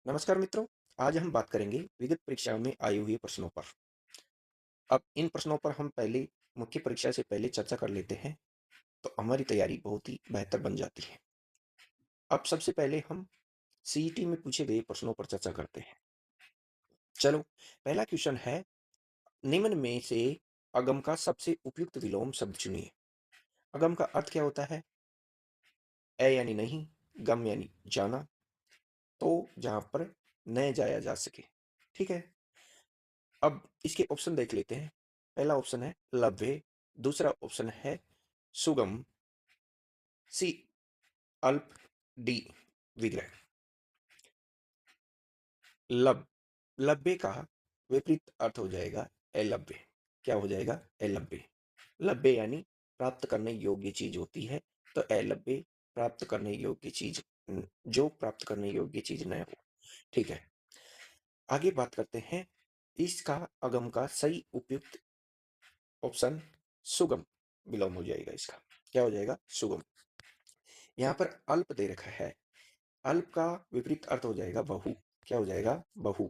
नमस्कार मित्रों। आज हम बात करेंगे विगत परीक्षाओं में आए हुए प्रश्नों पर। अब इन प्रश्नों पर हम पहले मुख्य परीक्षा से पहले चर्चा कर लेते हैं, तो हमारी तैयारी बहुत ही बेहतर बन जाती है। अब सबसे पहले हम सीईटी में पूछे गए प्रश्नों पर चर्चा करते हैं। चलो, पहला क्वेश्चन है, निम्न में से अगम का सबसे उपयुक्त विलोम शब्द चुनिए। अगम का अर्थ क्या होता है? ए यानी नहीं, गम यानी जाना, तो जहां पर न जाया जा सके। ठीक है। अब इसके ऑप्शन देख लेते हैं। पहला ऑप्शन है लव्य, दूसरा ऑप्शन है सुगम, सी अल्प, डी विग्रह। लब लब्य का विपरीत अर्थ हो जाएगा अलभ्य। क्या हो जाएगा? अलभ्य। लब्य यानी प्राप्त करने योग्य चीज होती है, तो अलभ्य प्राप्त करने योग्य चीज, जो प्राप्त करने योग्य चीज न हो। ठीक है। आगे बात करते हैं। इसका अगम का सही उपयुक्त ऑप्शन सुगम विलोम हो जाएगा। इसका क्या हो जाएगा? सुगम। यहाँ पर अल्प दे रखा है। अल्प का विपरीत अर्थ हो जाएगा बहु। क्या हो जाएगा? बहु।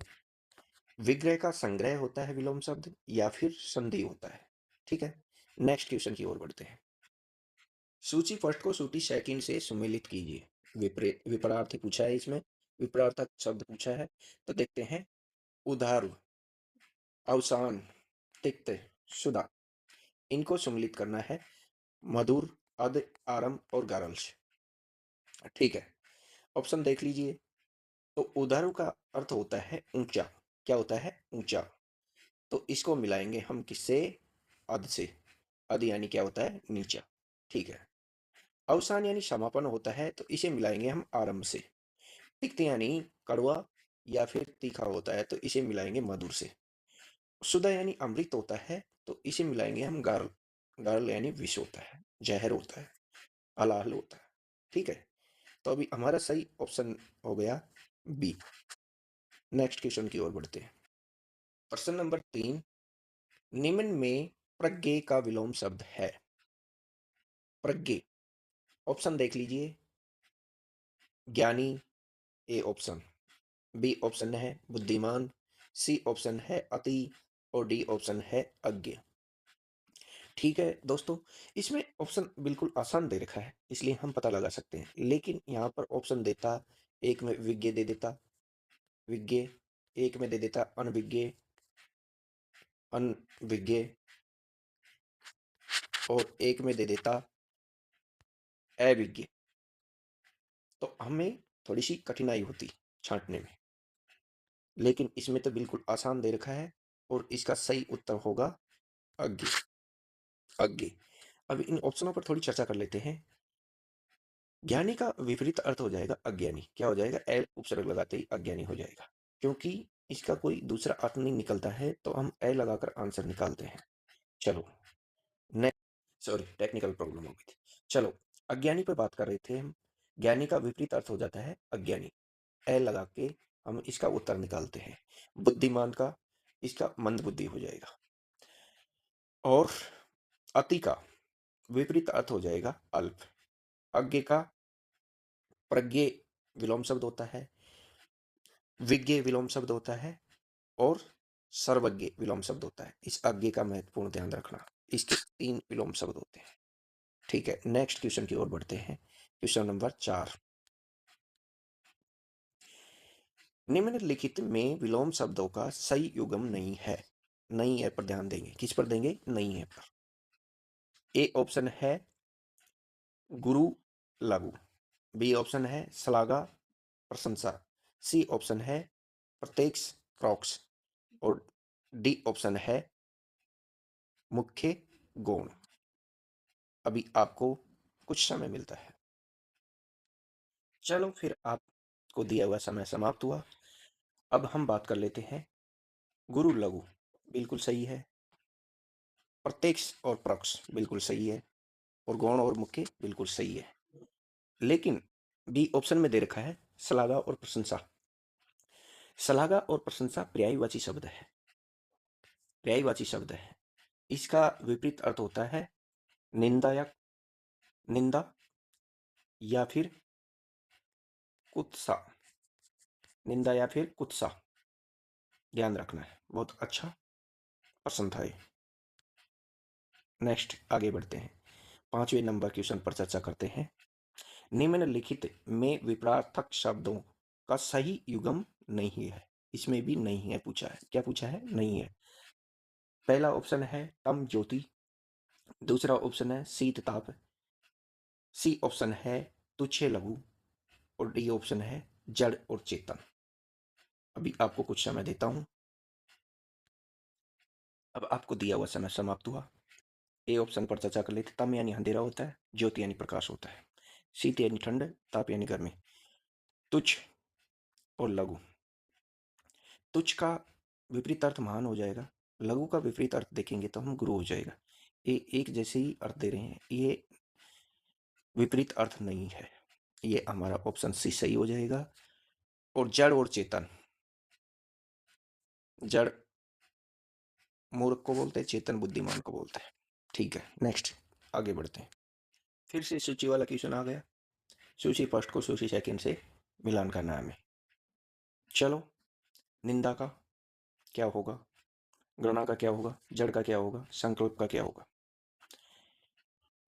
विग्रह का संग्रह होता है विलोम शब्द, या फिर संधि होता है। ठीक है। नेक्स्ट क्वेश्चन की ओर बढ़ते हैं। सूची फर्स्ट को सूची सेकंड से सुमेलित कीजिए। विपरार्थी पूछा है इसमें, विपरार्थक शब्द पूछा है। तो देखते हैं। उधार, अवसान, तिक्त, सुधा, इनको सुमेलित करना है। मधुर, अध, आरम और गारल्स। ठीक है। ऑप्शन देख लीजिए। तो उधारू का अर्थ होता है ऊंचा। क्या होता है? ऊंचा। तो इसको मिलाएंगे हम किससे? अध से। अध यानी क्या होता है? नीचा। ठीक है। अवसान यानी समापन होता है, तो इसे मिलाएंगे हम आरंभ से। तिक्त यानी कड़वा या फिर तीखा होता है, तो इसे मिलाएंगे मधुर से। सुधा यानी अमृत होता है, तो इसे मिलाएंगे हम गार्ल। गार्ल यानी विष होता है, जहर होता है, हलाहल होता है। ठीक है। तो अभी हमारा सही ऑप्शन हो गया बी। नेक्स्ट क्वेश्चन की ओर बढ़ते हैं। प्रश्न नंबर 3, निम्न में प्रज्ञे का विलोम शब्द है। प्रज्ञे, ऑप्शन देख लीजिए। ज्ञानी ए ऑप्शन, बी ऑप्शन है बुद्धिमान, सी ऑप्शन है अति, और डी ऑप्शन है अज्ञ। ठीक है दोस्तों, इसमें ऑप्शन बिल्कुल आसान दे रखा है, इसलिए हम पता लगा सकते हैं। लेकिन यहाँ पर ऑप्शन देता, एक में विज्ञ दे देता, विज्ञ, एक में दे देता अनविज्ञ, अनविज्ञ, और एक में दे देता अविज्ञ, तो हमें थोड़ी सी कठिनाई होती छांटने में। लेकिन इसमें तो बिल्कुल आसान दे रखा है, और इसका सही उत्तर होगा अज्ञे। अज्ञे। अब इन ऑप्शनों पर थोड़ी चर्चा कर लेते हैं। ज्ञानी का विपरीत अर्थ हो जाएगा अज्ञानी। क्या हो जाएगा? ए उपसर्ग लगाते ही अज्ञानी हो जाएगा, क्योंकि इसका कोई दूसरा अर्थ नहीं निकलता है, तो हम ए लगाकर आंसर निकालते हैं। चलो, नेक्स्ट, सॉरी टेक्निकल प्रॉब्लम हो गई थी। चलो, अज्ञानी पर बात कर रहे थे हम। ज्ञानी का विपरीत अर्थ हो जाता है अज्ञानी। ए लगा के हम इसका उत्तर निकालते हैं। बुद्धिमान का, इसका मंदबुद्धि हो जाएगा। और अति का विपरीत अर्थ हो जाएगा अल्प। अज्ञ का प्रज्ञ विलोम शब्द होता है, विज्ञ विलोम शब्द होता है, और सर्वज्ञ विलोम शब्द होता है। इस अज्ञ का महत्वपूर्ण ध्यान रखना। इसके 3 विलोम शब्द होते हैं। ठीक है। नेक्स्ट क्वेश्चन की ओर बढ़ते हैं। क्वेश्चन नंबर 4, निम्नलिखित में विलोम शब्दों का सही युग्म नहीं है। नहीं है पर ध्यान देंगे। किस पर देंगे? नहीं है पर। ए ऑप्शन है गुरु लघु, बी ऑप्शन है श्लाघा प्रशंसा, सी ऑप्शन है प्रत्यक्ष प्रोक्ष, और डी ऑप्शन है मुख्य गौण। अभी आपको कुछ समय मिलता है। चलो फिर, आपको दिया हुआ समय समाप्त हुआ। अब हम बात कर लेते हैं। गुरु लघु बिल्कुल सही है, प्रत्यक्ष और परोक्ष बिल्कुल सही है, और गौण और मुख्य बिल्कुल सही है। लेकिन बी ऑप्शन में दे रखा है श्लाघा और प्रशंसा। श्लाघा और प्रशंसा पर्यायवाची शब्द है। पर्यायवाची शब्द है। इसका विपरीत अर्थ होता है निंदा, या निंदा, या फिर कुत्सा। निंदा या फिर कुत्सा, ध्यान रखना है। बहुत अच्छा प्रश्न था ये। नेक्स्ट आगे बढ़ते हैं, 5वें नंबर क्वेश्चन पर चर्चा करते हैं। निम्नलिखित में विपरीतार्थक शब्दों का सही युग्म नहीं है। इसमें भी नहीं है पूछा है। क्या पूछा है? नहीं है। पहला ऑप्शन है तम ज्योति, दूसरा ऑप्शन है शीत ताप, सी ऑप्शन है तुच्छ लघु, और डी ऑप्शन है जड़ और चेतन। अभी आपको कुछ समय देता हूं। अब आपको दिया हुआ समय समाप्त हुआ। ए ऑप्शन पर चर्चा कर लेते। तम यानी अंधेरा होता है, ज्योति यानी प्रकाश होता है, शीत यानी ठंड, ताप यानी गर्मी, तुच्छ और लघु। तुच्छ का विपरीत अर्थ महान हो जाएगा, लघु का विपरीत अर्थ देखेंगे तो हम गुरु हो जाएगा। ये एक जैसे ही अर्थ दे रहे हैं, ये विपरीत अर्थ नहीं है। ये हमारा ऑप्शन सी सही हो जाएगा। और जड़ और चेतन, जड़ मूर्ख को बोलते हैं, चेतन बुद्धिमान को बोलते हैं। ठीक है, नेक्स्ट आगे बढ़ते हैं। फिर से सूची वाला क्वेश्चन आ गया। सूची फर्स्ट को सूची सेकंड से मिलान करना है हमें। चलो, निंदा का क्या होगा, गणना का क्या होगा, जड़ का क्या होगा, संकल्प का क्या होगा,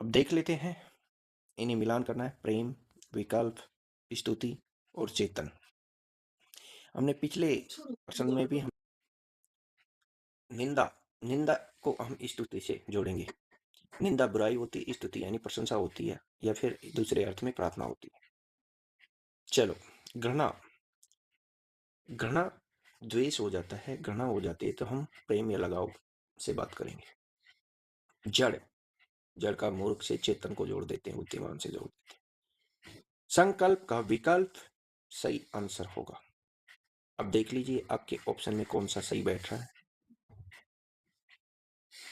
अब देख लेते हैं। इन्हें मिलान करना है। प्रेम, विकल्प, स्तुति और चेतन। हमने पिछले प्रश्न में भी हम निंदा निंदा को हम स्तुति से जोड़ेंगे। निंदा बुराई होती है, स्तुति यानी प्रशंसा होती है, या फिर दूसरे अर्थ में प्रार्थना होती है। चलो, घृणा, घृणा द्वेष हो जाता है, घृणा हो जाती है तो हम प्रेम या लगाव से बात करेंगे। जड़, जड़ का मूर्ख से चेतन को जोड़ देते हैं, बुद्धिमान से जोड़ देते हैं। संकल्प का विकल्प सही आंसर होगा। अब देख लीजिए आपके ऑप्शन में कौन सा सही बैठ रहा है।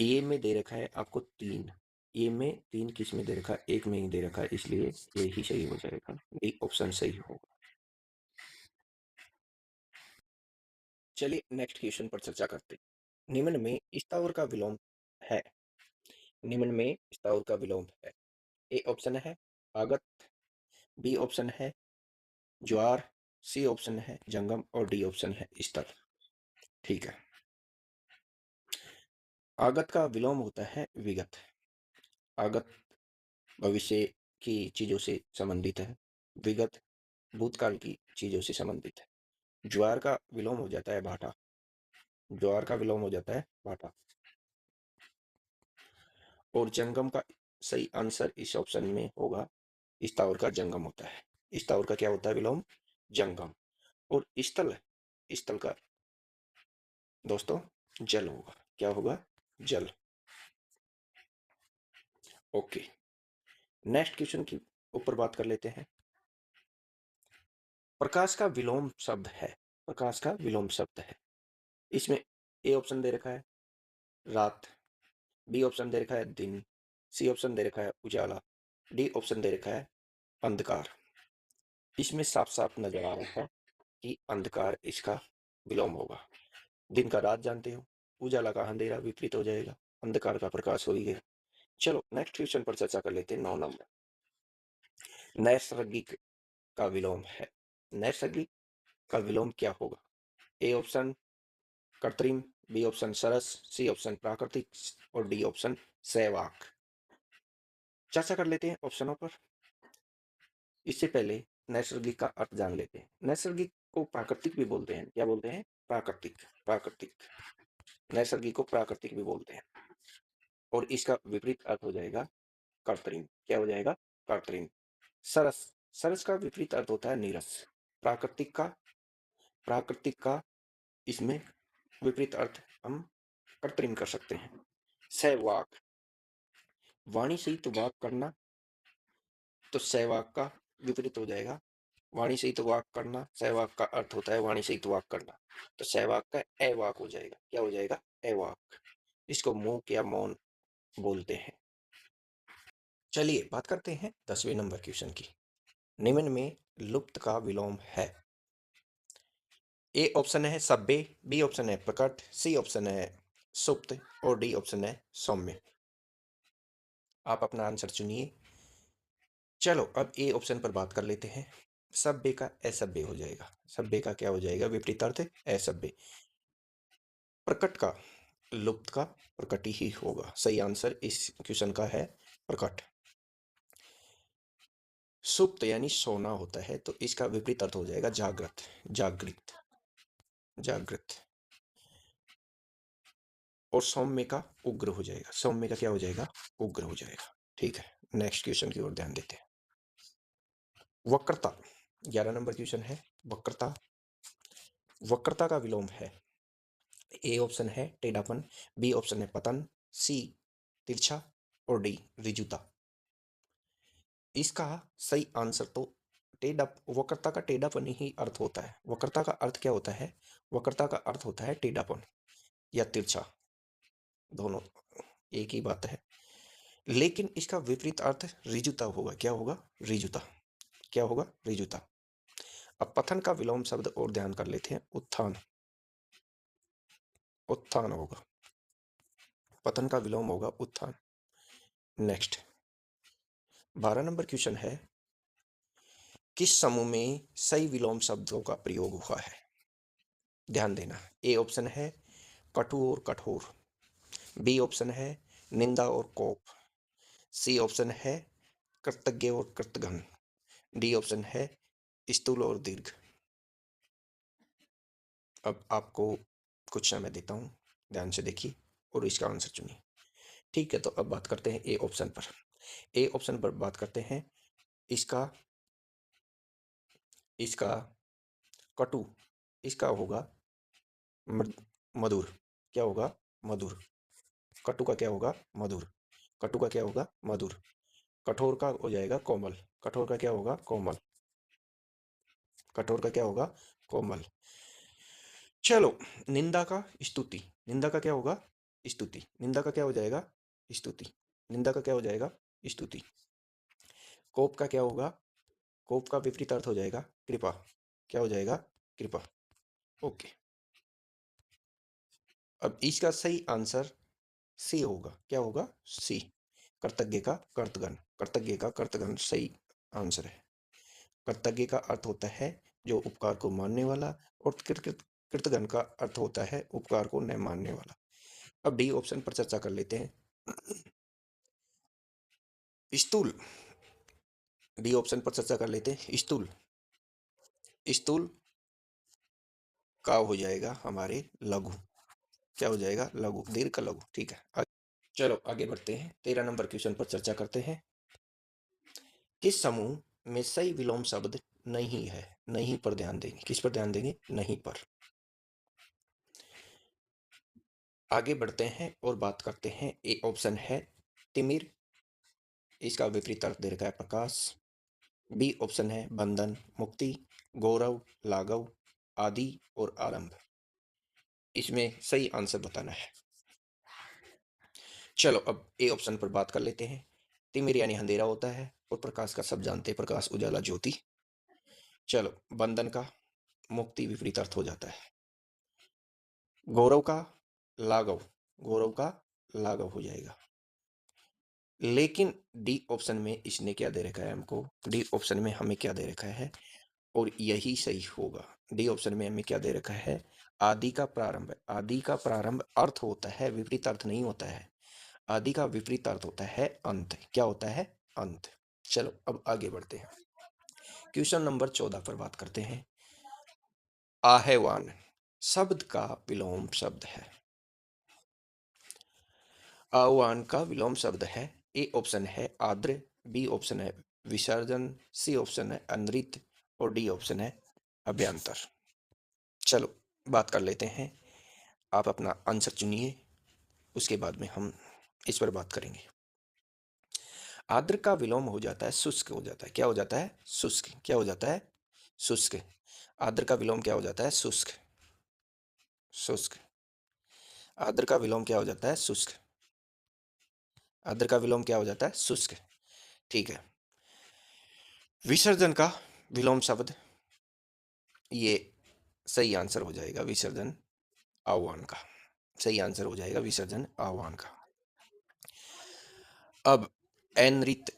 ए में दे रखा है आपको 3, ए में 3 किस में दे रखा है? एक में ही दे रखा है, इसलिए ये ही सही हो जाएगा। डी ऑप्शन सही होगा। चलिए नेक्स्ट क्वेश्चन पर चर्चा करते हैं। निम्न में स्थावर का विलोम है। निम्न में स्थावर का विलोम है। ए ऑप्शन है आगत, बी ऑप्शन है ज्वार, सी ऑप्शन है जंगम और डी ऑप्शन है स्थल। ठीक है, आगत का विलोम होता है विगत। आगत भविष्य की चीजों से संबंधित है, विगत भूतकाल की चीजों से संबंधित है। ज्वार का विलोम हो जाता है भाटा, ज्वार का विलोम हो जाता है भाटा। और जंगम का सही आंसर इस ऑप्शन में होगा स्थावर का जंगम होता है। स्थावर का क्या होता है विलोम? जंगम। और स्थल, स्थल का दोस्तों जल होगा। क्या होगा? जल। ओके, नेक्स्ट क्वेश्चन की ऊपर बात कर लेते हैं। प्रकाश का विलोम शब्द है, प्रकाश का विलोम शब्द है। इसमें ए ऑप्शन दे रखा है रात, बी ऑप्शन दे रखा है दिन, सी ऑप्शन दे रखा है उजाला, डी ऑप्शन दे रखा है अंधकार। इसमें साफ साफ नजर आ रहा है कि अंधकार इसका विलोम होगा। दिन का रात जानते हो, उजाला का अंधेरा विपरीत हो जाएगा, अंधकार का प्रकाश हो ही गया। चलो नेक्स्ट क्वेश्चन पर चर्चा कर लेते हैं। 9 नंबर, नैसर्गिक का विलोम है। नैसर्गिक का विलोम क्या होगा? ए ऑप्शन कृत्रिम, बी ऑप्शन सरस, सी ऑप्शन प्राकृतिक और डी ऑप्शन सहवाग। चर्चा कर लेते हैं ऑप्शनों पर। इससे पहले नैसर्गिक का अर्थ जान लेते हैं। नैसर्गिक को प्राकृतिक भी बोलते हैं। क्या बोलते हैं? प्राकृतिक, प्राकृतिक। नैसर्गिक को प्राकृतिक भी बोलते हैं। और इसका विपरीत अर्थ हो जाएगा कृत्रिम। क्या हो जाएगा? कृत्रिम। सरस, सरस का विपरीत अर्थ होता है नीरस। प्राकृतिक का, प्राकृतिक का इसमें विपरीत अर्थ हम कृत्रिम कर सकते हैं। सहवाग, वाणी सहित वाक करना, तो सहवाग का विपरीत हो जाएगा वाणी सहित वाक करना। सहवाग का अर्थ होता है वाणी सहित वाक करना, तो सहवाग का अवाक हो जाएगा। क्या हो जाएगा? अवाक। इसको मूक या मौन बोलते हैं। चलिए बात करते हैं 10वें नंबर क्वेश्चन की। निम्न में लुप्त का विलोम है। ए ऑप्शन है सभ्य, बी ऑप्शन है प्रकट, सी ऑप्शन है सुप्त और डी ऑप्शन है सौम्य। आप अपना आंसर चुनिए। चलो अब ए ऑप्शन पर बात कर लेते हैं। सभ्य का असभ्य हो जाएगा। सभ्य का क्या हो जाएगा विपरीत अर्थ? असभ्य। प्रकट का लुप्त का प्रकट ही होगा। सही आंसर इस क्वेश्चन का है प्रकट। सुप्त यानी सोना होता है, तो इसका विपरीत अर्थ हो जाएगा जागृत। जागृत, जागृत। और सौम्य का उग्र हो जाएगा। सौम्य का क्या हो जाएगा? उग्र हो जाएगा। ठीक है, नेक्स्ट क्वेश्चन की ओर ध्यान देते हैं। वक्रता, 11 नंबर क्वेश्चन है। वक्रता, वक्रता का विलोम है। ए ऑप्शन है टेढ़ापन, बी ऑप्शन है पतन, सी तिरछा और डी ऋजुता। इसका सही आंसर तो टेढ़ा, वक्रता का टेढ़ापन ही अर्थ होता है। वक्रता का अर्थ क्या होता है? वक्रता का अर्थ होता है टेढ़ापन या तिरछा, दोनों एक ही बात है। लेकिन इसका विपरीत अर्थ ऋजुता होगा। क्या होगा? ऋजुता। क्या होगा? ऋजुता। अब पतन का विलोम शब्द और ध्यान कर लेते हैं। उत्थान, उत्थान होगा। पतन का विलोम होगा उत्थान। नेक्स्ट 12 नंबर क्वेश्चन है। किस समूह में सही विलोम शब्दों का प्रयोग हुआ है? ध्यान देना। ए ऑप्शन है कटु और कठोर, बी ऑप्शन है निंदा और कोप, सी ऑप्शन है कृतज्ञ और कृतघ्न, डी ऑप्शन है स्थूल और दीर्घ। अब आपको कुछ समय देता हूं, ध्यान से देखिए और इसका आंसर चुनिए। ठीक है, तो अब बात करते हैं ए ऑप्शन पर। ए ऑप्शन पर बात करते हैं। इसका इसका कटु, इसका होगा मधुर। क्या होगा? मधुर। कटु का क्या होगा? मधुर। कटु का क्या होगा? मधुर। कठोर का हो जाएगा कोमल। कठोर का क्या होगा? कोमल। कठोर का क्या होगा? कोमल। चलो, निंदा का स्तुति। निंदा का क्या होगा? स्तुति। निंदा का क्या हो जाएगा? स्तुति। निंदा का क्या हो जाएगा? स्तुति। कोप का क्या होगा? कोप का विपरीत अर्थ हो जाएगा कृपा। क्या हो जाएगा? कृपा। ओके। अब इसका सही आंसर सी होगा। क्या होगा? सी, कृतज्ञ का कर्तघ्न। कृतज्ञ का कर्तघ्न सही आंसर है। कृतज्ञ का अर्थ होता है जो उपकार को मानने वाला, और कृतघ्न का अर्थ होता है उपकार को न मानने वाला। अब डी ऑप्शन पर चर्चा कर लेते हैं। स्थूल, डी ऑप्शन पर चर्चा कर लेते हैं। स्थूल, स्थूल का हो जाएगा हमारे लघु। क्या हो जाएगा? लघु। दीर्घ का लघु। ठीक है, चलो आगे बढ़ते हैं। 13 नंबर क्वेश्चन पर चर्चा करते हैं। किस समूह में सही विलोम शब्द नहीं है? नहीं पर ध्यान देंगे। किस पर ध्यान देंगे? नहीं पर। आगे बढ़ते हैं और बात करते हैं। ए ऑप्शन है तिमिर, इसका विपरीत अर्थ दे रखा है प्रकाश। बी ऑप्शन है बंधन, मुक्ति, गौरव, लाघव, आदि और आरंभ। इसमें सही आंसर बताना है। चलो अब ए ऑप्शन पर बात कर लेते हैं। तिमिर यानी अंधेरा होता है, और प्रकाश का सब जानते हैं, प्रकाश, उजाला, ज्योति। चलो, बंधन का मुक्ति विपरीत अर्थ हो जाता है। गौरव का लाघव, गौरव का लाघव हो जाएगा। लेकिन डी ऑप्शन में इसने क्या दे रखा है हमको? डी ऑप्शन में हमें क्या दे रखा है? और यही सही होगा। डी ऑप्शन में हमें क्या दे रखा है? आदि का प्रारंभ। आदि का प्रारंभ अर्थ होता है, विपरीत अर्थ नहीं होता है। आदि का विपरीत अर्थ होता है अंत। क्या होता है? अंत। चलो अब आगे बढ़ते हैं। क्वेश्चन नंबर 14 पर बात करते हैं। आहवान शब्द का विलोम शब्द है। आह्वान का विलोम शब्द है। ए ऑप्शन है आद्र, बी ऑप्शन है विसर्जन, सी ऑप्शन है अनृत और डी ऑप्शन है अभ्यंतर। चलो बात कर लेते हैं। आप अपना आंसर चुनिए, उसके बाद में हम इस पर बात करेंगे। आर्द्र का विलोम हो जाता है शुष्क हो जाता है। क्या हो जाता है? शुष्क। क्या हो जाता है? शुष्क। आर्द्र का विलोम क्या हो जाता है? शुष्क। शुष्क। आर्द्र का विलोम क्या हो जाता है? शुष्क। आर्द्र का विलोम क्या हो जाता है? शुष्क। ठीक है। विसर्जन का विलोम शब्द, ये सही आंसर हो जाएगा विसर्जन आह्वान का। सही आंसर हो जाएगा विसर्जन आह्वान का। अब अनृत,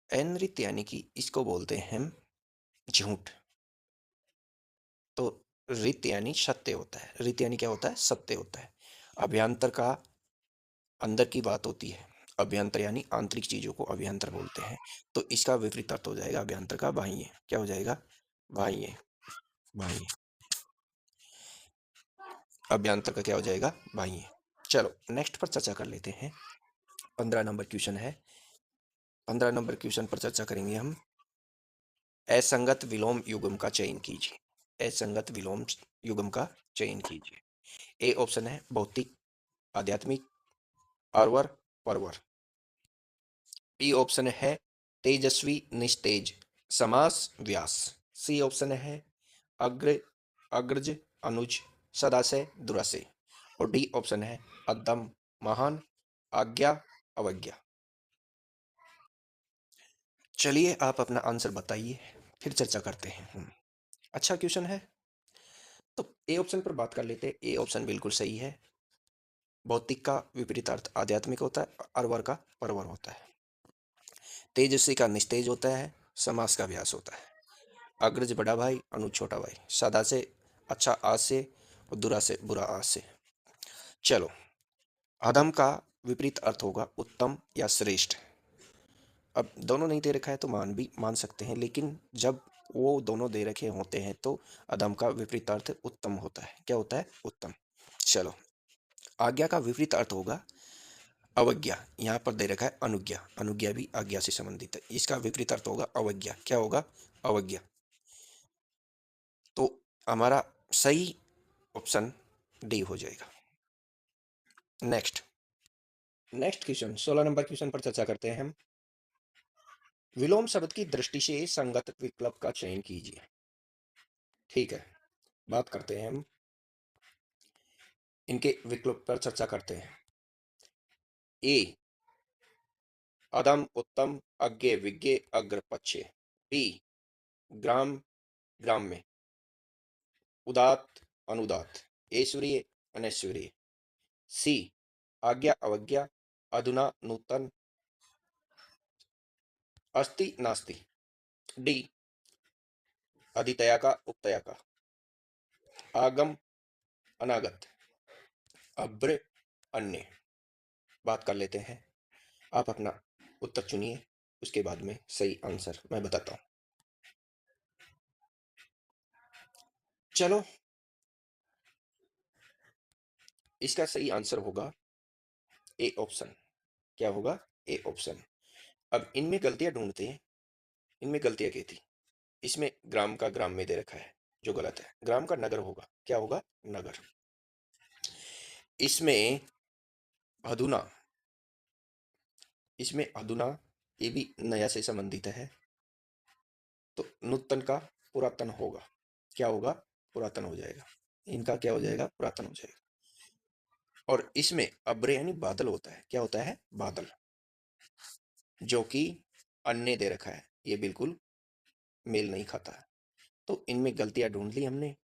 अनृत यानी कि इसको बोलते हैं हम झूठ। तो रित यानी सत्य होता है, रित यानी क्या होता है, सत्य होता है। अभ्यंतर का अंदर की बात होती है, अभ्यंतर यानी आंतरिक चीजों को अभ्यंतर बोलते हैं। तो इसका विपरीत अर्थ हो जाएगा अभ्यंतर का बाह्य। क्या हो जाएगा, बाह्य। बाह्य, अभ्यंतर का क्या हो जाएगा, बाह्य। चलो नेक्स्ट पर चर्चा कर लेते हैं। 15 नंबर क्वेश्चन है। 15 नंबर क्वेश्चन पर चर्चा करेंगे हम। असंगत विलोम युग्म का चयन कीजिए। असंगत विलोम युग्म का चयन कीजिए। ए ऑप्शन है भौतिक, आध्यात्मिक, अरवर, परवर। बी ऑप्शन है तेजस्वी, निस्तेज, समास, व्यास। सी ऑप्शन है अग्र, अग्रज, अनुज, सदाशय, दुराशय। और डी ऑप्शन है अदम, महान, आज्ञा, अवज्ञा। चलिए आप अपना आंसर बताइए, फिर चर्चा करते हैं हम। अच्छा क्वेश्चन है। तो ए ऑप्शन पर बात कर लेते हैं। ए ऑप्शन बिल्कुल सही है। भौतिक का विपरीत अर्थ आध्यात्मिक होता है, अरवर का परवर होता है। तेजस्वी का निस्तेज होता है, समास का व्यास होता है। अग्रज बड़ा भाई, अनुज छोटा भाई, सदा से अच्छा आज से, और दुरा से बुरा आज से। चलो, अधम का विपरीत अर्थ होगा उत्तम या श्रेष्ठ। अब दोनों नहीं दे रखा है तो मान सकते हैं, लेकिन जब वो दोनों दे रखे होते हैं तो अधम का विपरीत अर्थ उत्तम होता है। क्या होता है, उत्तम। चलो, आज्ञा का विपरीत अर्थ होगा अवज्ञा। यहाँ पर दे रखा है अनुज्ञा, अनुज्ञा भी आज्ञा से संबंधित है। इसका विपरीत अर्थ होगा अवज्ञा। क्या होगा, अवज्ञा। तो हमारा सही ऑप्शन डी हो जाएगा। Next, next question 16 number question पर चर्चा करते हैं हम। विलोम शब्द की दृष्टि से संगत विकल्प का चयन कीजिए। ठीक है, बात करते हैं हम, इनके विकल्प पर चर्चा करते हैं। ए अदम, उत्तम, अज्ञे, विज्ञे, अग्र, पक्षे। बी ग्राम, ग्राम्य, उदात, अनुदात, ऐश्वर्य, अनैश्वर्य। सी आज्ञा, अवज्ञा, अधुना, नूतन, अस्ति, नास्ति। डी अधितया का, उपतया का, आगम, अनागत, अभ्र, अन्य। बात कर लेते हैं, आप अपना उत्तर चुनिए, उसके बाद में सही आंसर मैं बताता हूं। चलो, इसका सही आंसर होगा ए ऑप्शन। क्या होगा, ए ऑप्शन। अब इनमें गलतियां ढूंढते हैं। इनमें गलतियां क्या थी, इसमें ग्राम का ग्राम में दे रखा है, जो गलत है। ग्राम का नगर होगा। क्या होगा, नगर। इसमें अधुना, इसमें अधुना, ये भी नया से संबंधित है। तो नूतन का पुरातन होगा। क्या होगा, पुरातन हो जाएगा। इनका क्या हो जाएगा, पुरातन हो जाएगा। और इसमें अब्र यानी बादल होता है। क्या होता है, बादल, जो कि अन्य दे रखा है, ये बिल्कुल मेल नहीं खाता है। तो इनमें गलतियां ढूंढ ली हमने।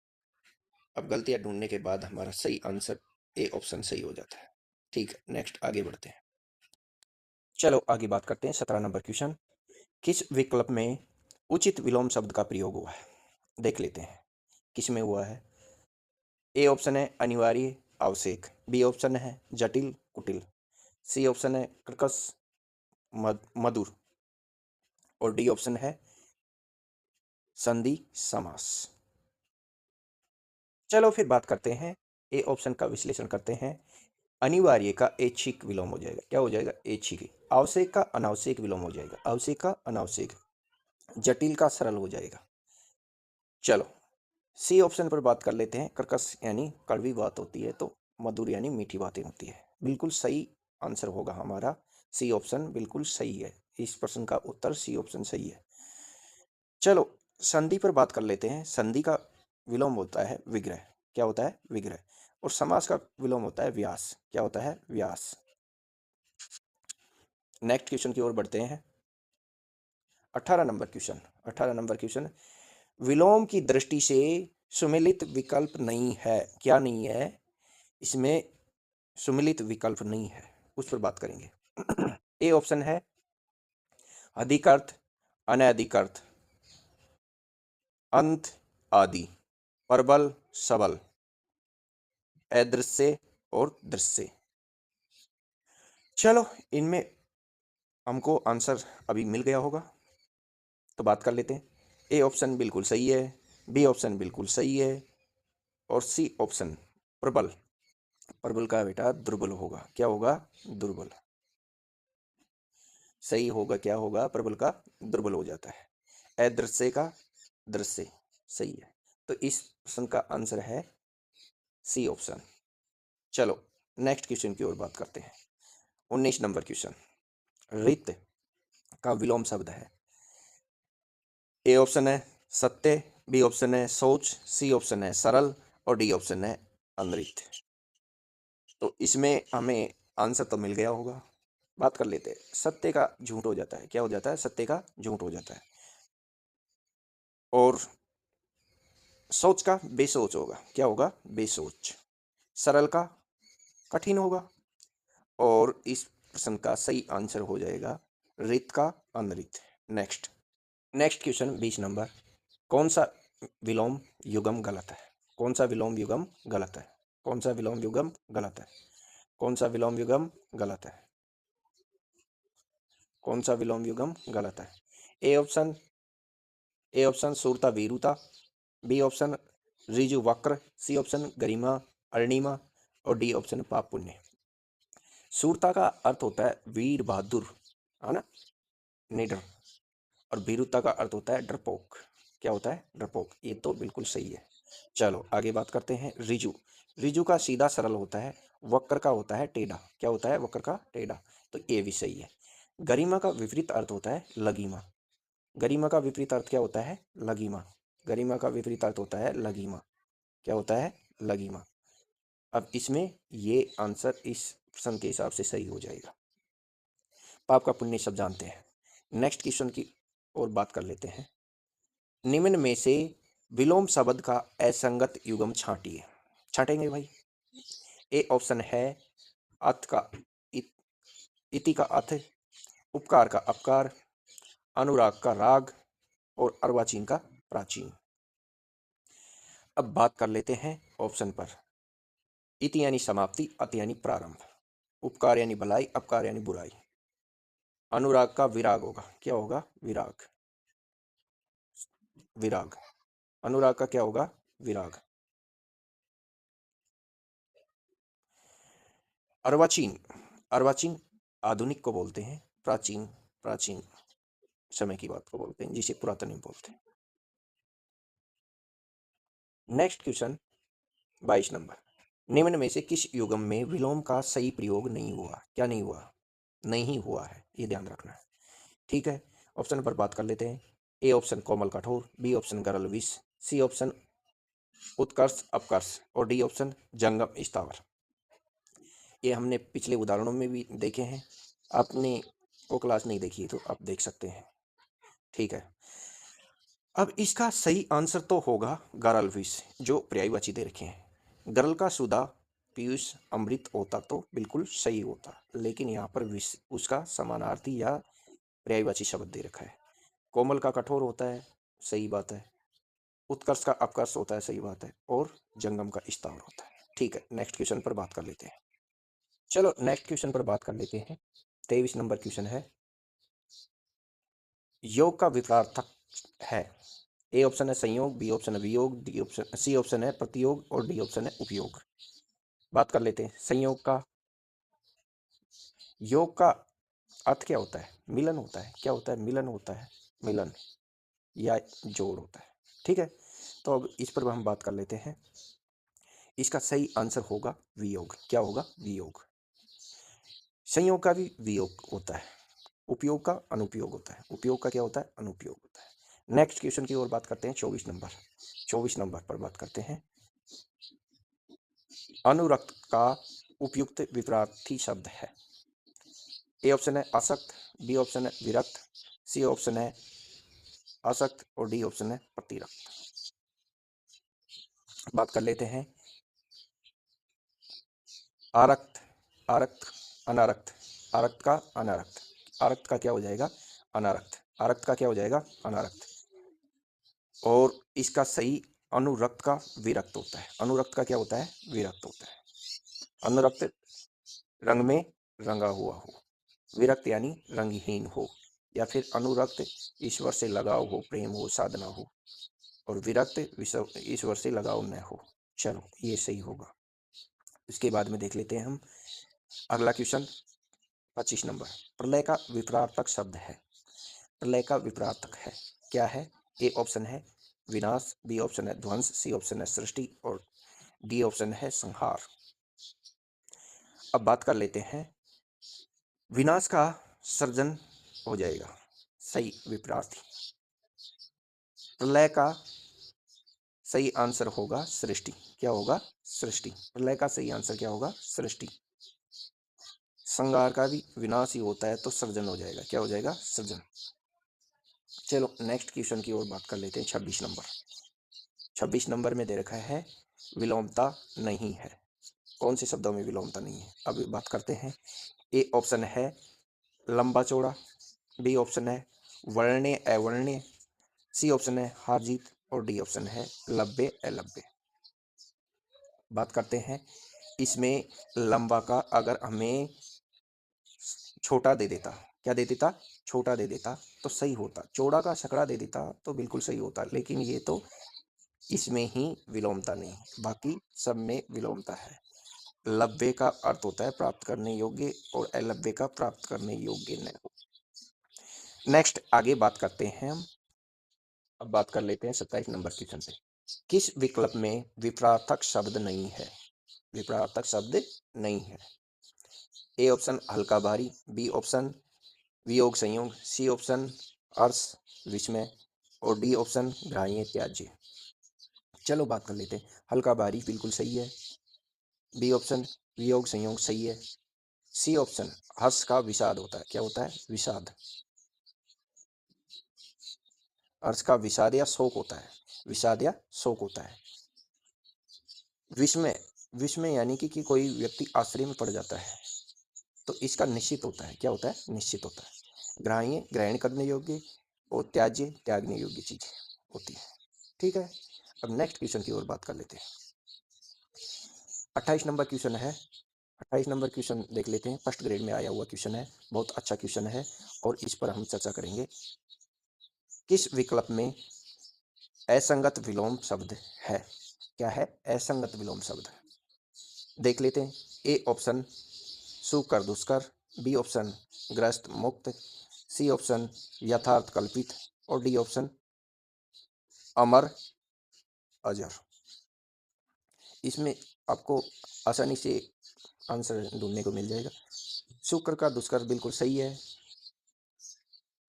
अब गलतियां ढूंढने के बाद हमारा सही आंसर ए ऑप्शन सही हो जाता है। ठीक है, नेक्स्ट आगे बढ़ते हैं। चलो आगे बात करते हैं। 17 नंबर क्वेश्चन, किस विकल्प में उचित विलोम शब्द का प्रयोग हुआ है, देख लेते हैं किस में हुआ है। ए ऑप्शन है अनिवार्य, आवश्यक। बी ऑप्शन है जटिल, कुटिल। सी ऑप्शन है कर्कश, मधुर। और डी ऑप्शन है संधि, समास। चलो फिर बात करते हैं, ए ऑप्शन का विश्लेषण करते हैं। अनिवार्य का ऐच्छिक विलोम हो जाएगा। क्या हो जाएगा, ऐच्छिक। आवश्यक का अनावश्यक विलोम हो जाएगा। आवश्यक का अनावश्यक। जटिल का सरल हो जाएगा। चलो सी ऑप्शन पर बात कर लेते हैं। कर्कश यानी कड़वी बात होती है, तो मधुर यानी मीठी बातें होती है। बिल्कुल सही आंसर होगा हमारा सी ऑप्शन, बिल्कुल सही है। इस प्रश्न का उत्तर सी ऑप्शन सही है। चलो संधि पर बात कर लेते हैं। संधि का विलोम होता है विग्रह। क्या होता है, विग्रह। और समास का विलोम होता है व्यास। क्या होता है, व्यास। नेक्स्ट क्वेश्चन की ओर बढ़ते हैं। 18 नंबर क्वेश्चन। 18 नंबर क्वेश्चन, विलोम की दृष्टि से सुमेलित विकल्प नहीं है। क्या नहीं है, इसमें सुमेलित विकल्प नहीं है, उस पर बात करेंगे। ए ऑप्शन है अधिक अर्थ, अनधिक अर्थ, अंत आदि, प्रबल सबल, अदृश्य और दृश्य। चलो, इनमें हमको आंसर अभी मिल गया होगा, तो बात कर लेते हैं। ए ऑप्शन बिल्कुल सही है, बी ऑप्शन बिल्कुल सही है, और सी ऑप्शन प्रबल। प्रबल का बेटा दुर्बल होगा, क्या होगा? दुर्बल। सही होगा, क्या होगा? प्रबल का दुर्बल हो जाता है। अदृश्य का दृश्य। सही है। तो इस प्रश्न का आंसर है सी ऑप्शन। चलो, नेक्स्ट क्वेश्चन की ओर बात करते हैं। 19 नंबर क्वेश्चन। रित का विलोम शब्द है। ए ऑप्शन है सत्य, बी ऑप्शन है सोच, सी ऑप्शन है सरल, और डी ऑप्शन है अमृत। तो इसमें हमें आंसर तो मिल गया होगा। बात कर लेते हैं। सत्य का झूठ हो जाता है, क्या हो जाता है? सत्य का झूठ हो जाता है। और सोच का बेसोच होगा, क्या होगा? बेसोच। सरल का कठिन होगा। और इस प्रश्न का सही आंसर हो जाएगा रित का अनरित। Next next question 20 number. कौन सा विलोम युगम गलत है? कौन सा विलोम युगम गलत है? कौन सा विलोम युगम गलत है? कौन सा विलोम युगम गलत है? कौन सा विलोम युगम गलत है? ए ऑप्शन सूरता वीरुता, बी ऑप्शन ऋजु वक्र, सी ऑप्शन गरिमा अरुणिमा, और डी ऑप्शन पाप पुण्य। सूरता का अर्थ होता है वीर बहादुर, है ना, निडर। और वीरुता का अर्थ होता है डरपोक। क्या होता है? डरपोक। ये तो बिल्कुल सही है। चलो, आगे बात करते हैं। रिजु। रिजु का सीधा सरल होता है, वक्र का होता है टेढ़ा। क्या होता है? वक्र का टेढ़ा। तो ये भी सही है। गरिमा का विपरीत अर्थ होता है लगीमा। गरिमा का विपरीत अर्थ क्या होता है? लगीमा। गरिमा का विपरीत अर्थ होता है लगीमा। क्या होता है? लगीमा। अब इसमें ये आंसर इस प्रश्न के हिसाब से सही हो जाएगा। पाप का पुण्य सब जानते हैं। नेक्स्ट क्वेश्चन की और बात कर लेते हैं। निम्न में से विलोम शब्द का असंगत युग्म छांटिए। छांटेंगे भाई। ए ऑप्शन है अथ का इति का अथ, उपकार का अपकार, अनुराग का राग, और अर्वाचीन का प्राचीन। अब बात कर लेते हैं ऑप्शन पर। इति यानी समाप्ति, अति यानी प्रारंभ, उपकार यानी भलाई, अपकार यानी बुराई, अनुराग का विराग होगा। क्या होगा? विराग। विराग। अनुराग का क्या होगा? विराग। अर्वाचीन। अर्वाचीन आधुनिक को बोलते हैं, प्राचीन प्राचीन समय की बात को बोलते हैं, जिसे पुरातन बोलते हैं। Next question 22 number. निम्न में से किस युग्म में विलोम का सही प्रयोग नहीं हुआ? क्या नहीं हुआ? नहीं हुआ है, ये ध्यान रखना है। ठीक है, ऑप्शन पर बात कर लेते हैं। ए ऑप्शन कोमल कठोर, बी ऑप्शन गरल विष, सी ऑप्शन उत्कर्ष अपकर्ष, और डी ऑप्शन जंगम स्थावर। ये हमने पिछले उदाहरणों में भी देखे हैं। आपने वो क्लास नहीं देखी तो आप देख सकते हैं। ठीक है, अब इसका सही आंसर तो होगा गरल विष, जो पर्यायवाची दे रखे हैं। गरल का सुधा पीयूष अमृत होता तो बिल्कुल सही होता, लेकिन यहाँ पर विष उसका समानार्थी या पर्यायवाची शब्द दे रखा है। कोमल का कठोर होता है, सही बात है। उत्कर्ष का अपकर्ष होता है, सही बात है। और जंगम का स्थावर होता है। ठीक है, नेक्स्ट क्वेश्चन पर बात कर लेते हैं। चलो, नेक्स्ट क्वेश्चन पर बात कर लेते हैं। 23 नंबर क्वेश्चन है। योग का विपरीतार्थक है। ए ऑप्शन है संयोग, बी ऑप्शन है वियोग, डी ऑप्शन सी ऑप्शन है प्रतियोग, और डी ऑप्शन है उपयोग। बात कर लेते हैं संयोग का। योग का अर्थ क्या होता है? मिलन होता है। क्या होता है? मिलन होता है। मिलन या जोड़ होता है। ठीक है, तो अब इस पर हम बात कर लेते हैं। इसका सही आंसर होगा वियोग। क्या होगा? वियोग। संयोग का भी वियोग होता है, उपयोग का अनुपयोग होता है। उपयोग का क्या होता है? अनुपयोग होता है। नेक्स्ट क्वेश्चन की ओर बात करते हैं। 24 नंबर पर बात करते हैं। अनुरक्त का उपयुक्त विपरीत शब्द है। ए ऑप्शन है आसक्त, बी ऑप्शन है विरक्त, सी ऑप्शन है आसक्त, और डी ऑप्शन है प्रतिरक्त। बात कर लेते हैं। आरक्त, आरक्त, अनारक्त, आरक्त का अनारक्त। आरक्त का क्या हो जाएगा? अनारक्त। आरक्त का क्या हो जाएगा? अनारक्त। और इसका सही अनुरक्त का विरक्त होता है। अनुरक्त का क्या होता है? विरक्त होता है। अनुरक्त रंग में रंगा हुआ हो, विरक्त यानी रंगहीन हो, या फिर अनुरक्त ईश्वर से लगाव हो, प्रेम हो, साधना हो, और विरक्त ईश्वर से लगाव न हो। चलो ये सही होगा। इसके बाद में देख लेते हैं हम अगला क्वेश्चन 25 नंबर। प्रलय का विपरार्थक शब्द है। प्रलय का विपरार्थक है क्या है? ए ऑप्शन है विनाश, बी ऑप्शन है ध्वंस, सी ऑप्शन है सृष्टि, और डी ऑप्शन है संहार। अब बात कर लेते हैं, विनाश का सर्जन हो जाएगा सही विपरार्थी। प्रलय का सही आंसर होगा सृष्टि। क्या होगा? सृष्टि। प्रलय का सही आंसर क्या होगा? सृष्टि। संहार का भी विनाश ही होता है तो सर्जन हो जाएगा। क्या हो जाएगा? सर्जन। चलो नेक्स्ट क्वेश्चन की ओर बात कर लेते हैं। 26 नंबर। 26 नंबर में दे रखा है विलोमता नहीं है। कौन से शब्दों में विलोमता नहीं है? अब बात करते हैं। ए ऑप्शन है लंबा चौड़ा, बी ऑप्शन है वर्ण्य अवर्ण्य, सी ऑप्शन है हार जीत, और डी ऑप्शन है लब्बे अलब्बे। बात करते हैं इसमें लंबा का अगर हमें छोटा दे देता, क्या दे देता? छोटा दे देता तो सही होता। चौड़ा का सकड़ा दे देता तो बिल्कुल सही होता, लेकिन ये तो इसमें ही विलोमता नहीं है, बाकी सब में विलोमता है। लब्बे का अर्थ होता है प्राप्त करने योग्य, और अलब्बे का प्राप्त करने योग्य न हो। नेक्स्ट आगे बात करते हैं हम। अब बात कर लेते हैं 27 नंबर क्वेश्चन पे। किस विकल्प में विपरार्थक शब्द नहीं है? विपरार्थक शब्द नहीं है। ए ऑप्शन हल्का भारी, बी ऑप्शन वियोग संयोग, सी ऑप्शन अर्श विस्मय, और डी ऑप्शन ग्राह्य त्याज्य। चलो बात कर लेते हैं। हल्का भारी बिल्कुल सही है, बी ऑप्शन वियोग संयोग सही है, सी ऑप्शन हर्ष का विषाद होता है। क्या होता है? विषाद। हर्ष का विषाद या शोक होता है, विषाद या शोक होता है। विस्मय, विस्मय यानी कि कोई व्यक्ति आश्चर्य में पड़ जाता है, तो इसका निश्चित होता है। क्या होता है? निश्चित होता है। ग्राह्य ग्रहण करने योग्य, और त्याज्य त्यागने योग्य चीज होती है। ठीक है, अब नेक्स्ट क्वेश्चन की ओर बात कर लेते हैं। 28 नंबर क्वेश्चन है। 28 नंबर क्वेश्चन देख लेते हैं। फर्स्ट ग्रेड में आया हुआ क्वेश्चन है, बहुत अच्छा क्वेश्चन है, और इस पर हम चर्चा करेंगे। किस विकल्प में असंगत विलोम शब्द है? क्या है? असंगत विलोम शब्द। देख लेते हैं। ए ऑप्शन सुकर दुष्कर, बी ऑप्शन ग्रस्त मुक्त, सी ऑप्शन यथार्थ कल्पित, और डी ऑप्शन अमर अजर। इसमें आपको आसानी से आंसर ढूंढने को मिल जाएगा। शुक्र का दुष्कर बिल्कुल सही है।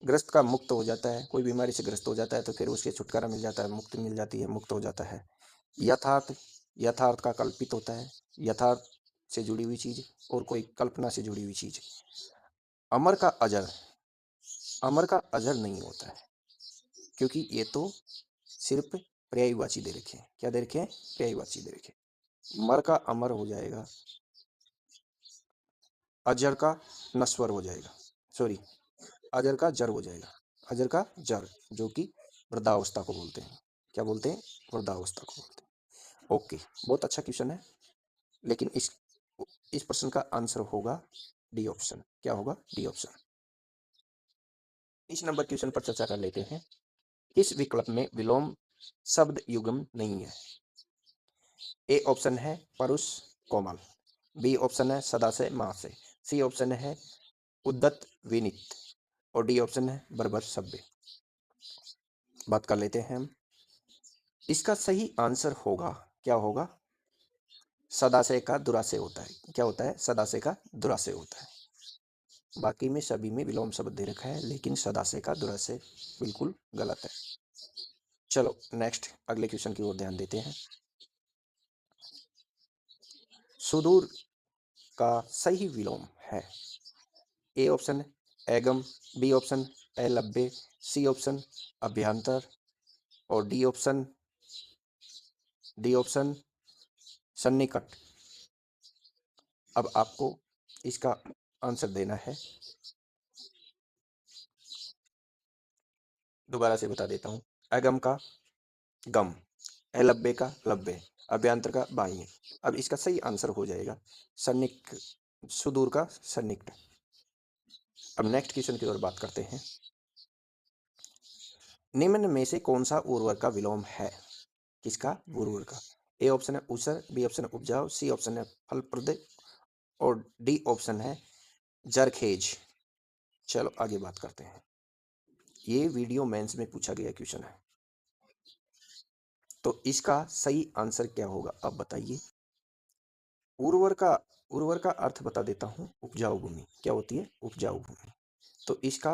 ग्रस्त का मुक्त हो जाता है, कोई बीमारी से ग्रस्त हो जाता है तो फिर उसके छुटकारा मिल जाता है, मुक्ति मिल जाती है, मुक्त हो जाता है। यथार्थ, यथार्थ का कल्पित होता है, यथार्थ से जुड़ी हुई चीज और कोई कल्पना से जुड़ी हुई चीज। अमर का अजर, अमर का अजर नहीं होता है, क्योंकि ये तो सिर्फ पर्यायवाची दे रखे हैं। क्या दे रखे हैं? पर्यायवाची दे रखे हैं। मर का अमर हो जाएगा, अजर का नश्वर हो जाएगा, सॉरी अजर का जर हो जाएगा, अजर का जर, जो कि वृद्धावस्था को बोलते हैं। क्या बोलते हैं? वृद्धावस्था को बोलते हैं। ओके, बहुत अच्छा क्वेश्चन है, लेकिन इस प्रश्न का आंसर होगा डी ऑप्शन। क्या होगा? D option. इस नंबर क्वेश्चन पर चर्चा कर लेते हैं। किस विकल्प में विलोम शब्द युग्म नहीं है? ए ऑप्शन है परुष कोमल, बी ऑप्शन है सदा से मां से, सी ऑप्शन है उद्दत विनित, और डी ऑप्शन है बर्बर सभ्य। बात कर लेते हैं हम। इसका सही आंसर होगा, क्या होगा? सदाशय का दुराशय होता है। क्या होता है? सदाशय का दुराशय होता है। बाकी में सभी में विलोम शब्द दे रखा है, लेकिन सदाशय का दुराशय बिल्कुल गलत है। चलो नेक्स्ट अगले क्वेश्चन की ओर ध्यान देते हैं। सुदूर का सही विलोम है। ए ऑप्शन एगम, बी ऑप्शन अलब्बे, सी ऑप्शन अभ्यंतर, और डी ऑप्शन सन्निकट। अब आपको इसका आंसर देना है। दोबारा से बता देता हूँ। अगम का गम, अलब्बे का लब्बे, अभ्यंतर का बाह्य। अब इसका सही आंसर हो जाएगा सन्निक, सुदूर का सन्निकट। अब नेक्स्ट क्वेश्चन की ओर बात करते हैं। निम्न में से कौन सा उर्वर का विलोम है? किसका? उर्वर का। ए ऑप्शन है ऊसर, बी ऑप्शन है उपजाऊ, सी ऑप्शन है फलप्रद और डी ऑप्शन है जरखेज। चलो आगे बात करते हैं। ये वीडियो मेंस में पूछा गया क्वेश्चन है, तो इसका सही आंसर क्या होगा आप बताइए। उर्वर का, उर्वर का अर्थ बता देता हूँ, उपजाऊ भूमि। क्या होती है? उपजाऊ भूमि। तो इसका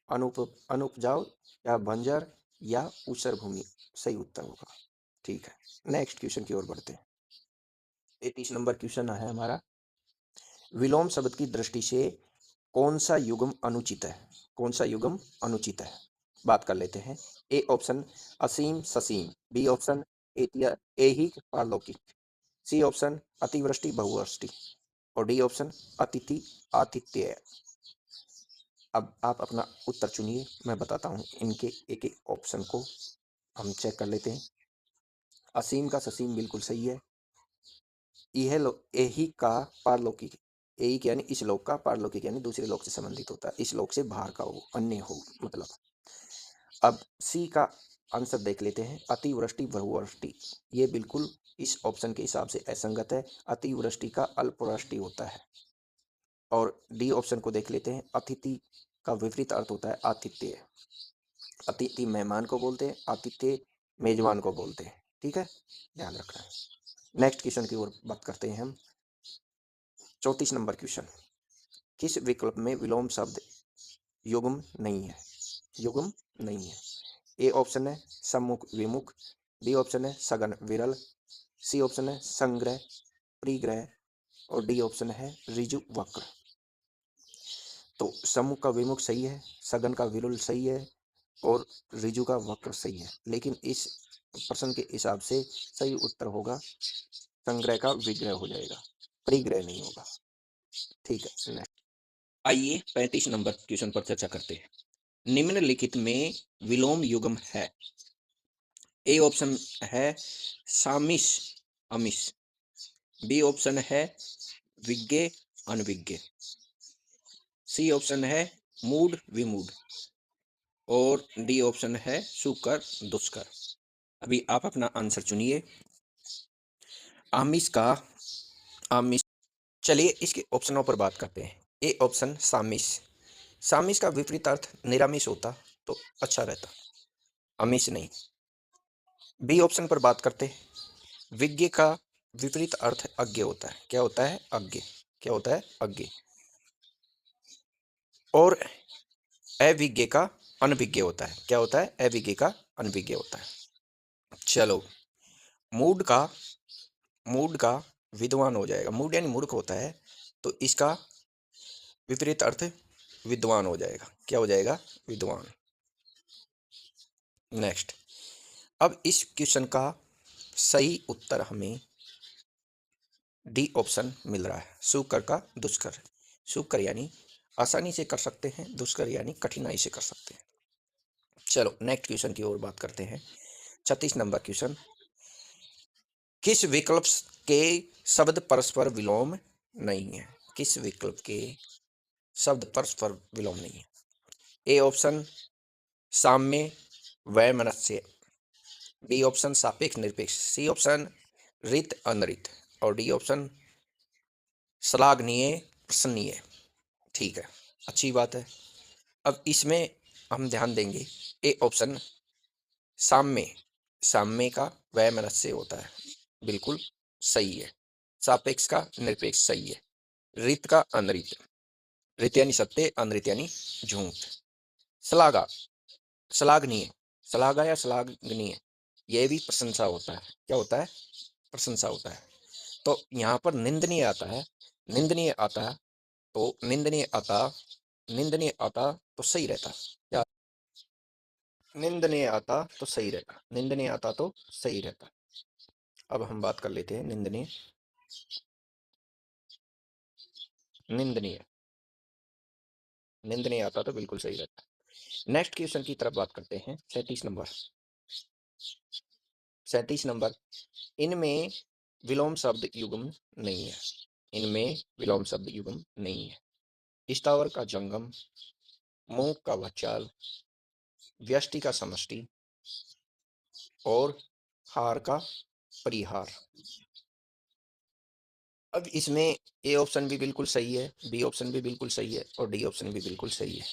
अनुपजाऊ या बंजर या ऊसर भूमि सही उत्तर होगा। ठीक है, नेक्स्ट क्वेश्चन की ओर बढ़ते हैं। 33 नंबर क्वेश्चन है हमारा। विलोम शब्द की दृष्टि से कौन सा युग्म अनुचित है? कौन सा युग्म अनुचित है? बात कर लेते हैं। ए ऑप्शन असीम ससीम, बी ऑप्शन एतिया ऐहिक पारलौकिक, सी ऑप्शन अतिवृष्टि बहुवृष्टि और डी ऑप्शन अतिथि आतिथ्य। अब आप अपना उत्तर चुनिए, मैं बताता हूँ इनके एक एक ऑप्शन को हम चेक कर लेते हैं। असीम का ससीम बिल्कुल सही है। यह यही का पारलौकिक, यही यानी इस लोक का, पारलौकिक यानी दूसरे लोक से संबंधित होता है, इस लोक से बाहर का हो, अन्य हो मतलब। अब सी का आंसर देख लेते हैं, अतिवृष्टि बहुवृष्टि। ये बिल्कुल इस ऑप्शन के हिसाब से असंगत है, अतिवृष्टि का अल्पवृष्टि होता है। और डी ऑप्शन को देख लेते हैं, अतिथि का विपरीत अर्थ होता है आतिथ्य। अतिथि मेहमान को बोलते हैं, आतिथ्य मेजबान को बोलते हैं। ठीक है, ध्यान रखना है। नेक्स्ट क्वेश्चन की ओर बात करते हैं हम। 34 नंबर क्वेश्चन। किस विकल्प में विलोम शब्द युग्म नहीं है? युग्म नहीं है। ए ऑप्शन है सम्मुख विमुख, बी ऑप्शन है सघन विरल, सी ऑप्शन है संग्रह परिग्रह और डी ऑप्शन है ऋजु वक्र। तो सम्मुख का विमुख सही है, सघन का विरल सही है और ऋजु का वक्र सही है, लेकिन इस प्रश्न के हिसाब से सही उत्तर होगा संग्रह का विग्रह हो जाएगा, परिग्रह नहीं होगा। ठीक है, नेक्स्ट आइए 35 नंबर क्वेश्चन पर चर्चा करते हैं। निम्नलिखित में विलोम युग्म है। ए ऑप्शन है सामिस अमिस, बी ऑप्शन है विज्ञ अनविज्ञ, सी ऑप्शन है मूड विमूड और डी ऑप्शन है सुकर दुष्कर। अभी आप अपना आंसर चुनिए। आमिष का आमिष। चलिए इसके ऑप्शनों पर बात करते हैं। ए ऑप्शन सामिस, सामिस का विपरीत अर्थ निरामिष होता तो अच्छा रहता, अमिष नहीं। बी ऑप्शन पर बात करते हैं। विज्ञ का विपरीत अर्थ अज्ञ होता है। क्या होता है? अज्ञ। क्या होता है? अज्ञ। और अविज्ञ का अनभिज्ञ होता है। क्या होता है? अविज्ञ का अनभिज्ञ होता है। चलो, मूड का, मूड का विद्वान हो जाएगा। मूड यानी मूर्ख होता है, तो इसका विपरीत अर्थ विद्वान हो जाएगा। क्या हो जाएगा? विद्वान। नेक्स्ट, अब इस क्वेश्चन का सही उत्तर हमें डी ऑप्शन मिल रहा है, सुकर का दुष्कर। सुकर यानी आसानी से कर सकते हैं, दुष्कर यानी कठिनाई से कर सकते हैं। चलो नेक्स्ट क्वेश्चन की ओर बात करते हैं। 36 नंबर क्वेश्चन। किस विकल्प के शब्द परस्पर विलोम नहीं है? किस विकल्प के शब्द परस्पर विलोम नहीं है? ए ऑप्शन साम्य वैमनस्य, बी ऑप्शन सापेक्ष निरपेक्ष, सी ऑप्शन रित अनरित और डी ऑप्शन श्लाघनीय प्रशंसनीय। ठीक है, अच्छी बात है। अब इसमें हम ध्यान देंगे। ए ऑप्शन साम्य, साम्य का वैमनस्य होता है, बिल्कुल सही है। सापेक्ष का निरपेक्ष सही है। रित का अनरित, रित यानी सत्य, अनरित यानी झूठ। श्लाघा, श्लाघनीय, श्लाघा या श्लाघनीय यह भी प्रशंसा होता है। क्या होता है? प्रशंसा होता है। तो यहाँ पर निंदनीय आता है, निंदनीय आता है, तो निंदनीय आता, निंदनीय आता तो सही रहता। क्या? निंदनीय आता तो सही रहता, निंदनीय आता तो सही रहता। अब हम बात कर लेते हैं निंदनीय, निंदनीय, निंदनीय आता तो बिल्कुल सही रहता। नेक्स्ट क्वेश्चन की तरफ बात करते हैं। 37 नंबर। 37 नंबर, इनमें विलोम शब्द युग्म नहीं है। इनमें विलोम शब्द युग्म नहीं है। स्थावर का जंगम, मूक का वाचाल, व्यष्टि का समष्टि और हार का परिहार। अब इसमें ए ऑप्शन भी बिल्कुल सही है, बी ऑप्शन भी बिल्कुल सही है और डी ऑप्शन भी बिल्कुल सही है।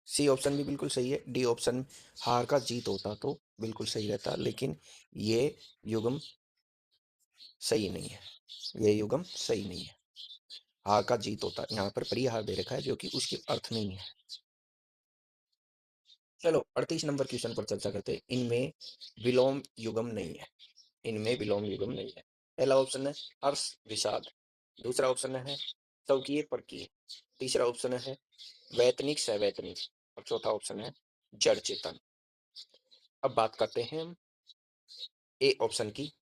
सी ऑप्शन भी बिल्कुल सही है, डी ऑप्शन हार का जीत होता तो बिल्कुल सही रहता, लेकिन ये युग्म सही नहीं है। ये युग्म सही नहीं है। हार का जीत होता, यहाँ पर परिहार दे रखा है जो कि उसके अर्थ नहीं है। चलो 38 नंबर क्वेश्चन पर चर्चा करते हैं। इनमें विलोम युग्म नहीं है। इनमें विलोम युग्म नहीं है। पहला ऑप्शन है हर्ष विषाद, दूसरा ऑप्शन है स्वकीय परकीय, तीसरा ऑप्शन है वैतनिक सवैतनिक और चौथा ऑप्शन है जड़ चेतन। अब बात करते हैं हम ए ऑप्शन की।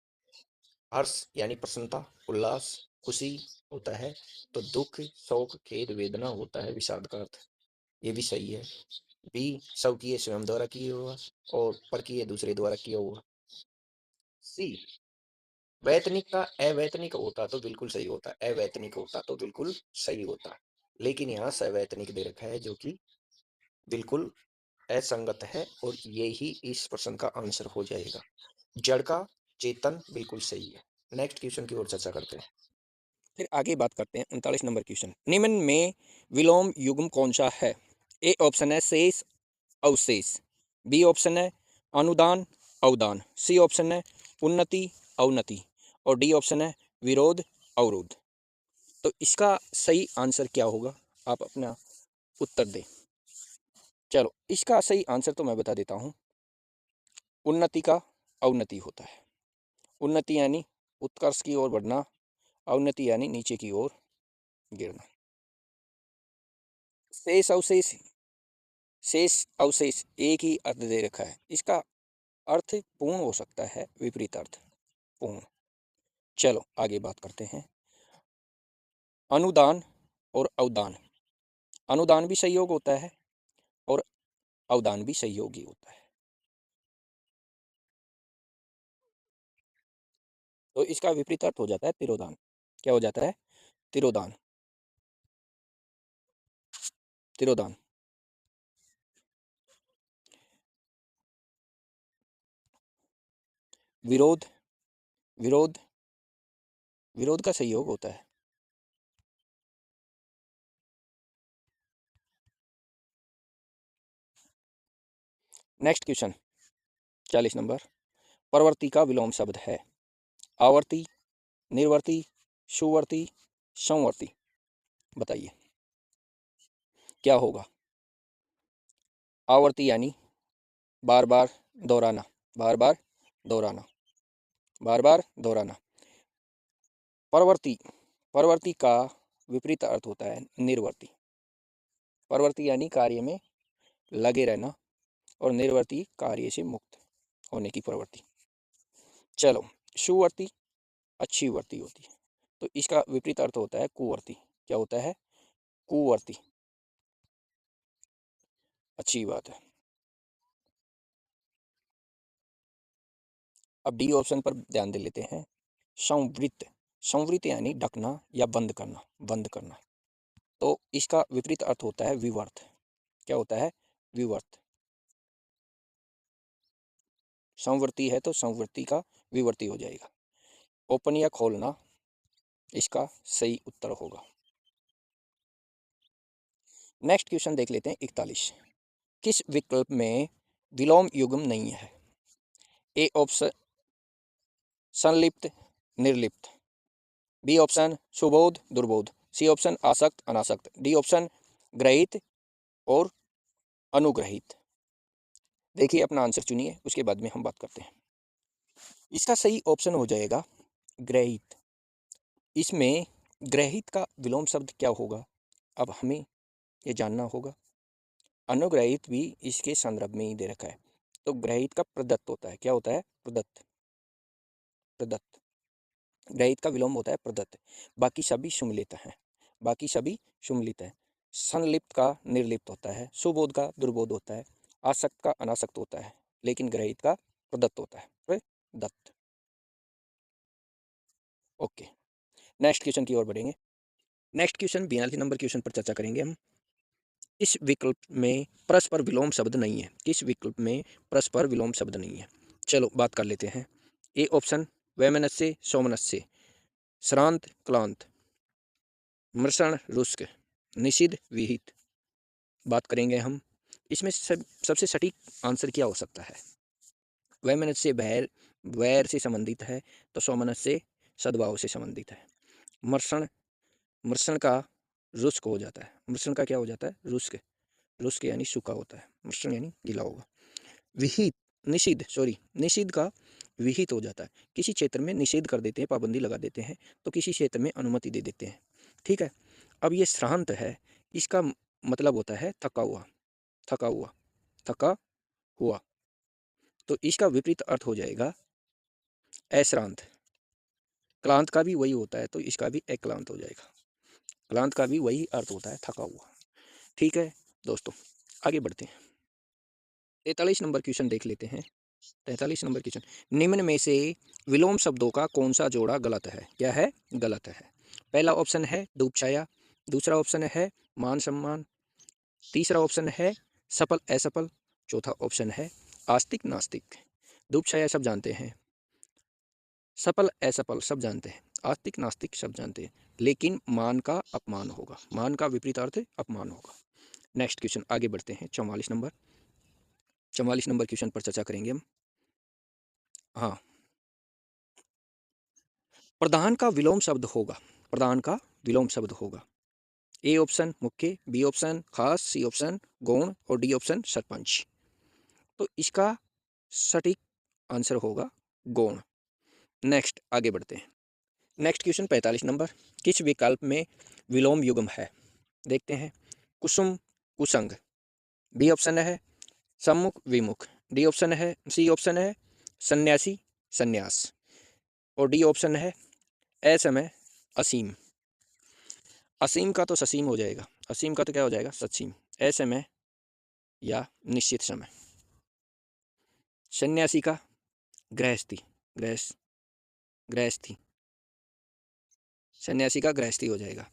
हर्ष यानी प्रसन्नता, उल्लास, खुशी होता है, तो दुख, शोक, खेद, वेदना होता है विषाद का अर्थ। ये भी सही है। बी स्वकीय स्वयं द्वारा किया हुआ और परकीय दूसरे द्वारा किया हुआ। सी वैतनिक का अवैतनिक होता तो बिल्कुल सही होता, अवैतनिक होता तो बिल्कुल सही होता, लेकिन यहाँ सवैतनिक दे रखा है जो कि बिल्कुल असंगत है और ये ही इस प्रश्न का आंसर हो जाएगा। जड़ का चेतन बिल्कुल सही है। नेक्स्ट क्वेश्चन की ओर चर्चा करते हैं। फिर आगे बात करते हैं 39 नंबर क्वेश्चन। निम्न में विलोम युग्म कौन सा है? ए ऑप्शन है शेष अवशेष, बी ऑप्शन है अनुदान अवदान, सी ऑप्शन है उन्नति अवनति और डी ऑप्शन है विरोध अवरोध। तो इसका सही आंसर क्या होगा? आप अपना उत्तर दें। चलो इसका सही आंसर तो मैं बता देता हूँ। उन्नति का अवनति होता है। उन्नति यानी उत्कर्ष की ओर बढ़ना, अवनति यानी नीचे की ओर गिरना। शेष अवशेष, शेष अवशेष एक ही अर्थ दे रखा है। इसका अर्थ पूर्ण हो सकता है, विपरीत अर्थ पूर्ण। चलो आगे बात करते हैं। अनुदान और अवदान। अनुदान भी सहयोग होता है और अवदान भी सहयोगी होता है। तो इसका विपरीत अर्थ हो जाता है तिरोधान। क्या हो जाता है? तिरोधान। तिरोधान। विरोध, विरोध, विरोध का सहयोग होता है। Next question 40 number. परवर्ती का विलोम शब्द है आवर्ती, निर्वर्ती, सुवर्ती, संवर्ती। बताइए क्या होगा? आवर्ती यानी बार बार दोहराना, बार बार दोहराना, बार बार दोहराना। परवर्ती, परवर्ती का विपरीत अर्थ होता है निर्वर्ती। परवर्ती यानी कार्य में लगे रहना और निर्वर्ती कार्य से मुक्त होने की प्रवृत्ति। चलो सुवर्ती अच्छी वर्ती होती है, तो इसका विपरीत अर्थ होता है कुवर्ती। क्या होता है? कुवर्ती। अच्छी बात है। अब डी ऑप्शन पर ध्यान दे लेते हैं। संवृत्त, संवृत्त यानी ढकना या बंद करना, बंद करना। तो इसका विपरीत अर्थ होता है विवर्त। क्या होता है? विवर्त। संवृत्ति है तो संवृत्ति का विवर्ती हो जाएगा। ओपन या खोलना इसका सही उत्तर होगा। नेक्स्ट क्वेश्चन देख लेते हैं 41। किस विकल्प में विलोम युग्म नहीं है? ए ऑप्शन संलिप्त निर्लिप्त, बी ऑप्शन सुबोध दुर्बोध, सी ऑप्शन आसक्त अनासक्त, डी ऑप्शन ग्रहित और अनुग्रहित। देखिए अपना आंसर चुनिए, उसके बाद में हम बात करते हैं। इसका सही ऑप्शन हो जाएगा ग्रहित। इसमें ग्रहित का विलोम शब्द क्या होगा? अब हमें ये जानना होगा। अनुग्रहित भी इसके संदर्भ में ही दे रखा है। तो ग्रहित का प्रदत्त होता है। क्या होता है? प्रदत्त। प्रदत्त। ग्रहित का विलोम होता है प्रदत्त। बाकी सभी सुमिलित हैं। बाकी सभी सुमिलित हैं। संलिप्त का निर्लिप्त होता है, सुबोध का दुर्बोध होता है, आसक्त का अनासक्त होता है, लेकिन ग्रहित का प्रदत्त होता है। प्रदत्त। ओके, नेक्स्ट क्वेश्चन की ओर बढ़ेंगे। नेक्स्ट क्वेश्चन 42 नंबर क्वेश्चन पर चर्चा करेंगे हम। किस विकल्प में परस्पर विलोम शब्द नहीं है? किस विकल्प में परस्पर विलोम शब्द नहीं है? चलो बात कर लेते हैं। ए ऑप्शन वैमनस्य सोमनस्य, श्रांत क्लांत, मृषण रुस्क, निषिद्ध विहित। बात करेंगे हम। इसमें सबसे सटीक आंसर क्या हो सकता है? वैमनस्य वैर वैर से संबंधित है, तो सोमनस्य सद्भाव से संबंधित है। मृषण मृषण का रुस्क हो जाता है। मृषण का क्या हो जाता है? रुस्क। रुस्क यानी सूखा होता है, मृषण यानी गीला होगा। विहित निषिद्ध का विहित हो जाता है। किसी क्षेत्र में निषेध कर देते हैं, पाबंदी लगा देते हैं, तो किसी क्षेत्र में अनुमति दे देते हैं। ठीक है। अब ये श्रांत है, इसका मतलब होता है थका हुआ, थका हुआ, थका हुआ। तो इसका विपरीत अर्थ हो जाएगा अश्रांत। क्लांत का भी वही होता है, तो इसका भी अक्लांत हो जाएगा। क्लांत का भी वही अर्थ होता है, थका हुआ। ठीक है दोस्तों, आगे बढ़ते हैं। 43 नंबर क्वेश्चन देख लेते हैं। 43 नंबर क्वेश्चन। निम्न में से विलोम शब्दों का कौन सा जोड़ा गलत है? क्या है? गलत है। पहला ऑप्शन है धूप छाया, दूसरा ऑप्शन है मान सम्मान, तीसरा ऑप्शन है सफल असफल, चौथा ऑप्शन है आस्तिक नास्तिक। धूप छाया सब जानते हैं, सफल असफल सब जानते हैं, आस्तिक नास्तिक सब जानते हैं, लेकिन मान का अपमान होगा। मान का विपरीत अर्थ अपमान होगा। नेक्स्ट क्वेश्चन आगे बढ़ते हैं। 44 नंबर क्वेश्चन पर चर्चा करेंगे हम। हाँ, प्रधान का विलोम शब्द होगा। प्रधान का विलोम शब्द होगा। ए ऑप्शन मुख्य, बी ऑप्शन खास, सी ऑप्शन गौण और डी ऑप्शन सरपंच। तो इसका सटीक आंसर होगा गौण। नेक्स्ट आगे बढ़ते हैं। Next question 45 number. किस विकल्प में विलोम युग्म है? देखते हैं। कुसुम कुसंग, बी ऑप्शन है सम्मुख विमुख, डी ऑप्शन है सी ऑप्शन है सन्यासी संन्यास और डी ऑप्शन है असमय असीम। असीम का तो ससीम हो जाएगा, असीम का तो क्या हो जाएगा? ससीम। असमय या निश्चित समय। सन्यासी का गृहस्थी, गृहस्थ गृहस्थी। सन्यासी का गृहस्थी हो जाएगा।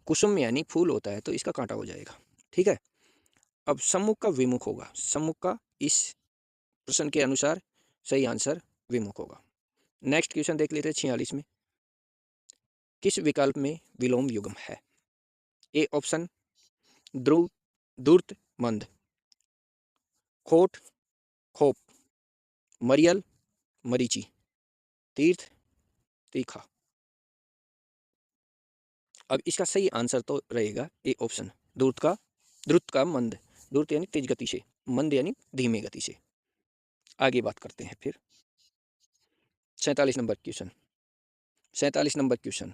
कुसुम यानी फूल होता है, तो इसका कांटा हो जाएगा। ठीक है। अब सम्मुख का विमुख होगा। सम्मुख का इस प्रश्न के अनुसार सही आंसर विमुख होगा। नेक्स्ट क्वेश्चन देख लेते हैं 46 में। किस विकल्प में विलोम युग्म है? ए ऑप्शन ध्रुव धूर्त मंद, खोट खोप, मरियल मरीचि, तीर्थ तीखा। अब इसका सही आंसर तो रहेगा ए ऑप्शन द्रुत का मंद। द्रुत यानी तेज गति से, मंद यानी धीमी गति से। आगे बात करते हैं फिर। 47 नंबर क्वेश्चन। 47 number question.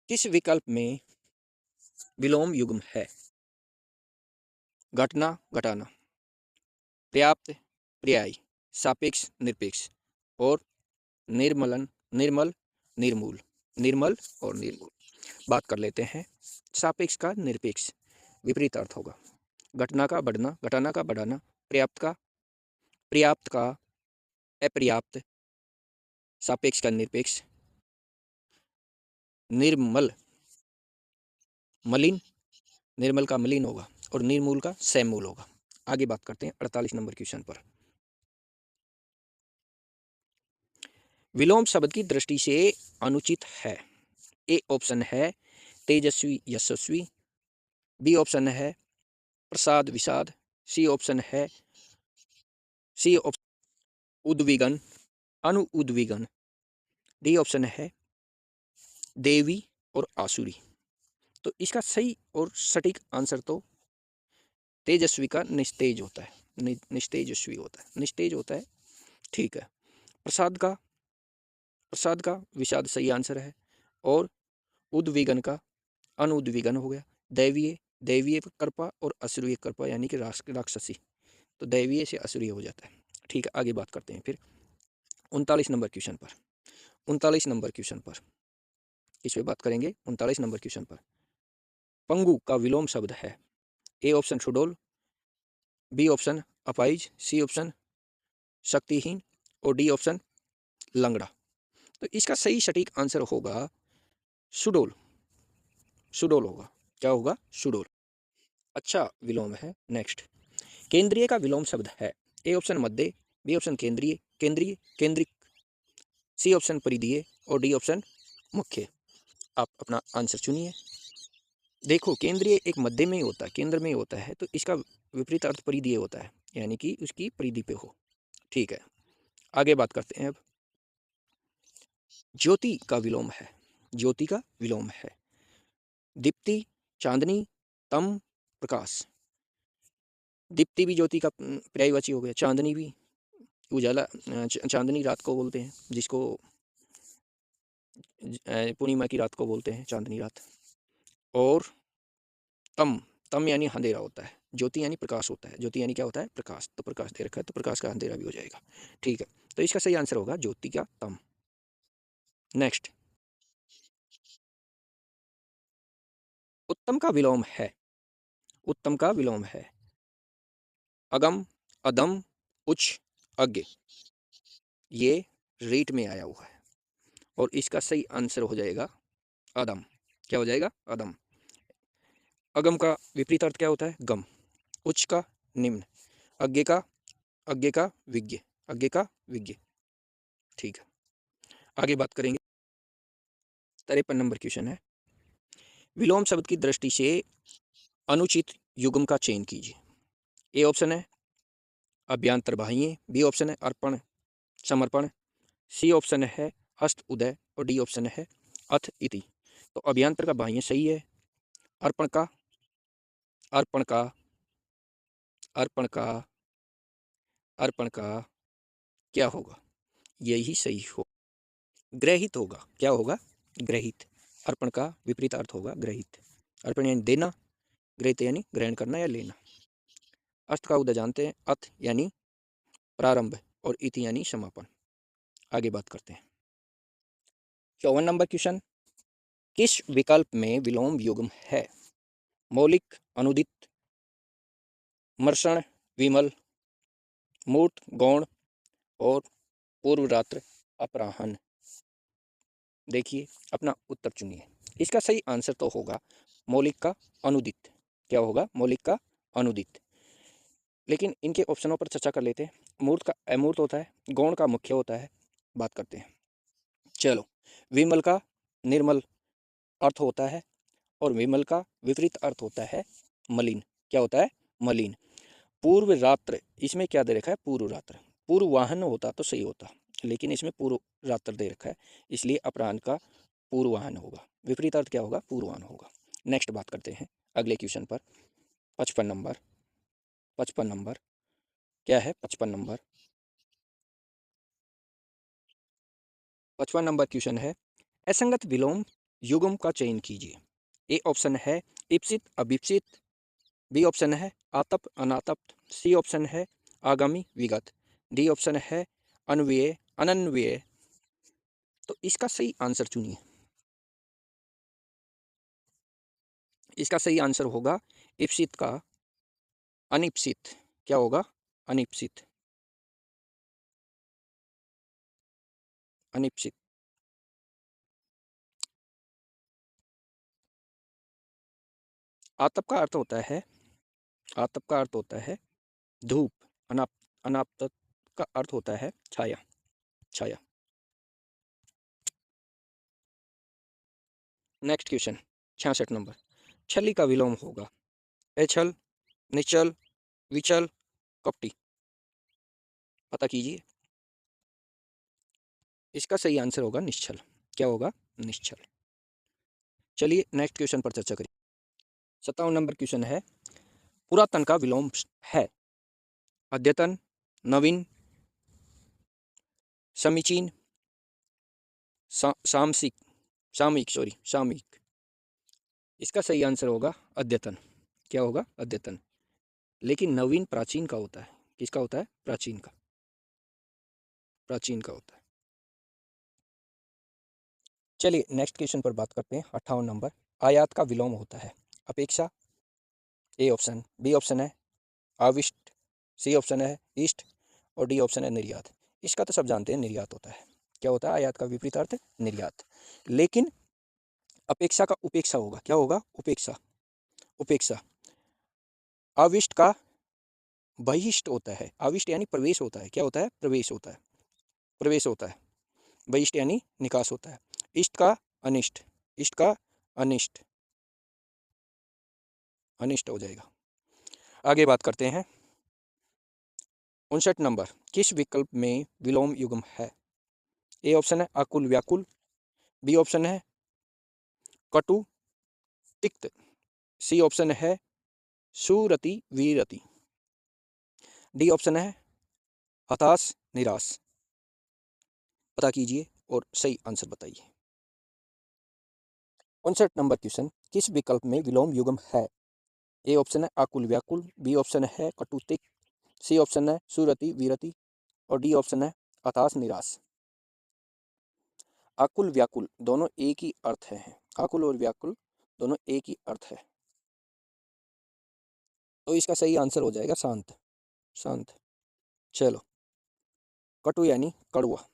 किस विकल्प में विलोम युग्म है? घटना घटाना, पर्याप्त पर्यायी, सापेक्ष निरपेक्ष और निर्मलन निर्मल निर्मूल। निर्मल और निर्मूल। बात कर लेते हैं। सापेक्ष का निरपेक्ष विपरीत अर्थ होगा। घटना का बढ़ना, घटाना का बढ़ाना, पर्याप्त का अपर्याप्त, सापेक्ष का निरपेक्ष, निर्मल मलिन, निर्मल का मलिन होगा और निर्मूल का सैमूल होगा। आगे बात करते हैं 48 नंबर क्वेश्चन पर। विलोम शब्द की दृष्टि से अनुचित है। ए ऑप्शन है तेजस्वी यशस्वी, बी ऑप्शन है प्रसाद विषाद, सी ऑप्शन है सी ऑप्शन उद्विगन अनु उद्विगन, डी ऑप्शन है देवी और आसुरी। तो इसका सही और सटीक आंसर तो तेजस्वी का निस्तेज होता है, निस्तेजस्वी होता है, निस्तेज होता है। ठीक है। प्रसाद का प्रसाद का विषाद सही आंसर है और उद्विगन का अनुद्विगन हो गया। दैवीय दैवीय कृपा और असुरीय कृपा यानी कि राक्षसी, तो दैवीय से असुरीय हो जाता है। ठीक है, आगे बात करते हैं फिर। 39 नंबर क्वेश्चन पर, 39 नंबर क्वेश्चन पर किस पे बात करेंगे? 39 नंबर क्वेश्चन पर। पंगु का विलोम शब्द है। ए ऑप्शन सुडौल, बी ऑप्शन अपाहिज, सी ऑप्शन शक्तिहीन और डी ऑप्शन लंगड़ा। तो इसका सही सटीक आंसर होगा सुडौल। सुडौल होगा। क्या होगा? सुडौल। अच्छा विलोम है। नेक्स्ट, केंद्रीय का विलोम शब्द है। ए ऑप्शन मध्य, बी ऑप्शन केंद्रीय, केंद्रीय, केंद्रिक, सी ऑप्शन परिधीय और डी ऑप्शन मुख्य। आप अपना आंसर चुनिए। देखो, केंद्रीय एक मध्य में ही होता है, केंद्र में ही होता है, तो इसका विपरीत अर्थ परिधीय होता है, यानी कि उसकी परिधि पे हो। ठीक है, आगे बात करते हैं अब। ज्योति का विलोम है। ज्योति का विलोम है। दीप्ति, चांदनी, तम, प्रकाश। दीप्ति भी ज्योति का पर्यायवाची हो गया, चांदनी भी उजाला, चांदनी रात को बोलते हैं जिसको पूर्णिमा की रात को बोलते हैं चांदनी रात। और तम, तम यानी अंधेरा होता है, ज्योति यानी प्रकाश होता है। ज्योति यानी क्या होता है? प्रकाश। तो प्रकाश दे रखा है, तो प्रकाश का अंधेरा भी हो जाएगा। ठीक है, तो इसका सही आंसर होगा ज्योति का तम। नेक्स्ट, उत्तम का विलोम है। उत्तम का विलोम है। अगम, अदम, उच्च, अज्ञ। ये रीट में आया हुआ है और इसका सही आंसर हो जाएगा अदम। क्या हो जाएगा? अदम। अगम का विपरीत अर्थ क्या होता है? गम। उच्च का निम्न। अज्ञ का, अज्ञ का विज्ञ, अज्ञ का विज्ञ। ठीक है, आगे बात करेंगे। 53 नंबर क्वेश्चन है। विलोम शब्द की दृष्टि से अनुचित युग्म का चयन कीजिए। ए ऑप्शन है अभ्यंतर बाह्य, बी ऑप्शन है अर्पण समर्पण, सी ऑप्शन है हस्त उदय और डी ऑप्शन है अथ इति। तो अभ्यंतर का बाह्य सही है। अर्पण का, अर्पण का, अर्पण का, अर्पण का क्या होगा? यही सही हो, ग्रहित होगा। क्या होगा? ग्रहित। अर्पण का विपरीत अर्थ होगा ग्रहित। अर्पण यानी देना, ग्रहित यानी ग्रहण करना या लेना। अस्त का उदय जानते हैं, अथ यानी प्रारंभ और इति यानी समापन। आगे बात करते हैं। 54 नंबर क्वेश्चन, किस विकल्प में विलोम युग्म है? मौलिक, अनुदित, मर्षण, विमल, मूर्त, गौण और पूर्व रात्र, अपराह्न। देखिए, अपना उत्तर चुनिए। इसका सही आंसर तो होगा मौलिक का अनुदित। क्या होगा? मौलिक का अनुदित। लेकिन इनके ऑप्शनों पर चर्चा कर लेते हैं। मूर्त का अमूर्त होता है, गौण का मुख्य होता है। बात करते हैं। चलो, विमल का निर्मल अर्थ होता है और विमल का विपरीत अर्थ होता है मलिन। क्या होता है? मलिन। पूर्व रात्र, इसमें क्या दे रखा है? पूर्व रात्र। पूर्व वाहन होता तो सही होता, लेकिन इसमें पूर्व रात्र दे रखा है, इसलिए अपराह्न का पूर्वाह्न होगा। विपरीत अर्थ क्या होगा? पूर्वाह्न होगा। नेक्स्ट बात करते हैं अगले क्वेश्चन पर। 55 नंबर, 55 नंबर क्या है? 55 नंबर, 55 नंबर क्वेश्चन है, असंगत विलोम युग्म का चयन कीजिए। ए ऑप्शन है इप्सित अभिप्सित, बी ऑप्शन है आतप अनातप, सी ऑप्शन है आगामी विगत, डी ऑप्शन है अन्वय अनन्वय। तो इसका सही आंसर चुनिए। इसका सही आंसर होगा इप्सित का अनिप्सित। क्या होगा? अनिप्सित, अनिप्सित। आतप का अर्थ होता है, आतप का अर्थ होता है धूप। अनाप, अनाप्त का अर्थ होता है छाया, छाया। नेक्स्ट क्वेश्चन 66 नंबर, छली का विलोम होगा। एछल, निश्चल, विचल, कपटी। पता कीजिए। इसका सही आंसर होगा निश्चल। क्या होगा? निश्चल। चलिए नेक्स्ट क्वेश्चन पर चर्चा करिए। 57 नंबर क्वेश्चन है, पुरातन का विलोम है अद्यतन, नवीन, समीचीन, सामसिक, सामयिक, सॉरी सामयिक। इसका सही आंसर होगा अद्यतन। क्या होगा? अद्यतन। लेकिन नवीन प्राचीन का होता है। किसका होता है? प्राचीन का, प्राचीन का होता है। चलिए नेक्स्ट क्वेश्चन पर बात करते हैं। 58 नंबर, आयात का विलोम होता है। अपेक्षा ए ऑप्शन, बी ऑप्शन है आविष्ट, सी ऑप्शन है ईस्ट और डी ऑप्शन है निर्यात। इसका तो सब जानते हैं निर्यात होता है। क्या होता है आयात का विपरीत अर्थ? निर्यात। लेकिन अपेक्षा का उपेक्षा होगा। क्या होगा? उपेक्षा। उपेक्षा। आविष्ट का बहिष्ट होता है। आविष्ट यानी प्रवेश होता है। क्या होता है? प्रवेश होता है। प्रवेश होता है। बहिष्ट यानी निकास होता है। इष्ट का अनिष्ट। इष्ट का अनिष्ट। अनिष्ट हो जाएगा। आगे बात करते हैं। 59 नंबर, किस विकल्प में विलोम युग्म है? ए ऑप्शन है आकुल व्याकुल, बी ऑप्शन है कटु तिक्त, सी ऑप्शन है सुरति वीरति, डी ऑप्शन है हताश निराश। पता कीजिए और सही आंसर बताइए। 59 नंबर क्वेश्चन, किस विकल्प में विलोम युग्म है? ए ऑप्शन है आकुल व्याकुल, बी ऑप्शन है कटु तिक्त, सी ऑप्शन है सुरति वीरति और डी ऑप्शन है हताश निराश। आकुल व्याकुल दोनों एक ही अर्थ है। आकुल और व्याकुल दोनों एक ही अर्थ है। तो इसका सही आंसर हो जाएगा शांत। शांत। चलो, कटु यानी कड़वा,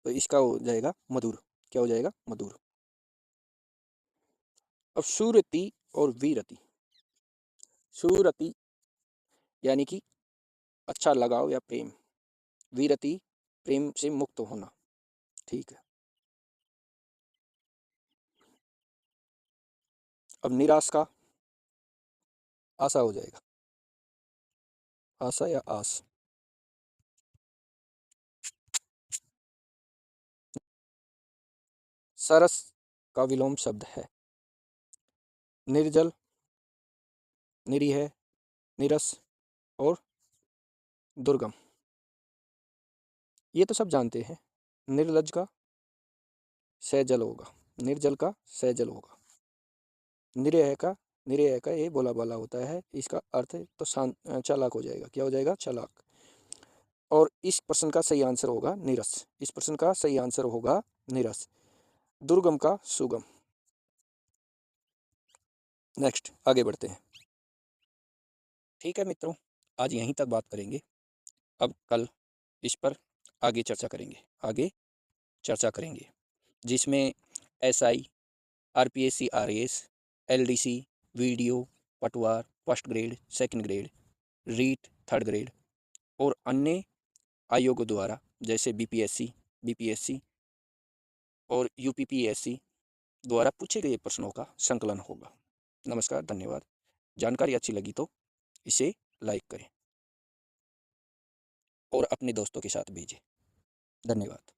तो इसका हो जाएगा मधुर। क्या हो जाएगा? मधुर। अब सुरति और वीरति। सुरति यानी कि अच्छा लगाव या प्रेम, वीरति प्रेम से मुक्त होना। ठीक है। अब निराश का आशा हो जाएगा। आशा या आस। सरस का विलोम शब्द है निर्जल, निरीह, निरस और दुर्गम। ये तो सब जानते हैं। निर्लज का सैजल होगा। निर्जल का सैजल होगा। निरीह का, निरीह का ये बोला बाला होता है। इसका अर्थ तो चालाक हो जाएगा। क्या हो जाएगा? चालाक। और इस प्रश्न का सही आंसर होगा नीरस। इस प्रश्न का सही आंसर होगा नीरस। दुर्गम का सुगम। नेक्स्ट आगे बढ़ते हैं। ठीक है मित्रों, आज यहीं तक बात करेंगे। अब कल इस पर आगे चर्चा करेंगे। आगे चर्चा करेंगे जिसमें SI, RPSC, RAS, LDC, VDO, पटवार, first grade, second grade, REET, third grade और अन्य आयोगों द्वारा जैसे बीपीएससी और यूपीपीएससी द्वारा पूछे गए प्रश्नों का संकलन होगा। नमस्कार, धन्यवाद। जानकारी अच्छी लगी तो इसे लाइक करें और अपने दोस्तों के साथ भेजें। धन्यवाद।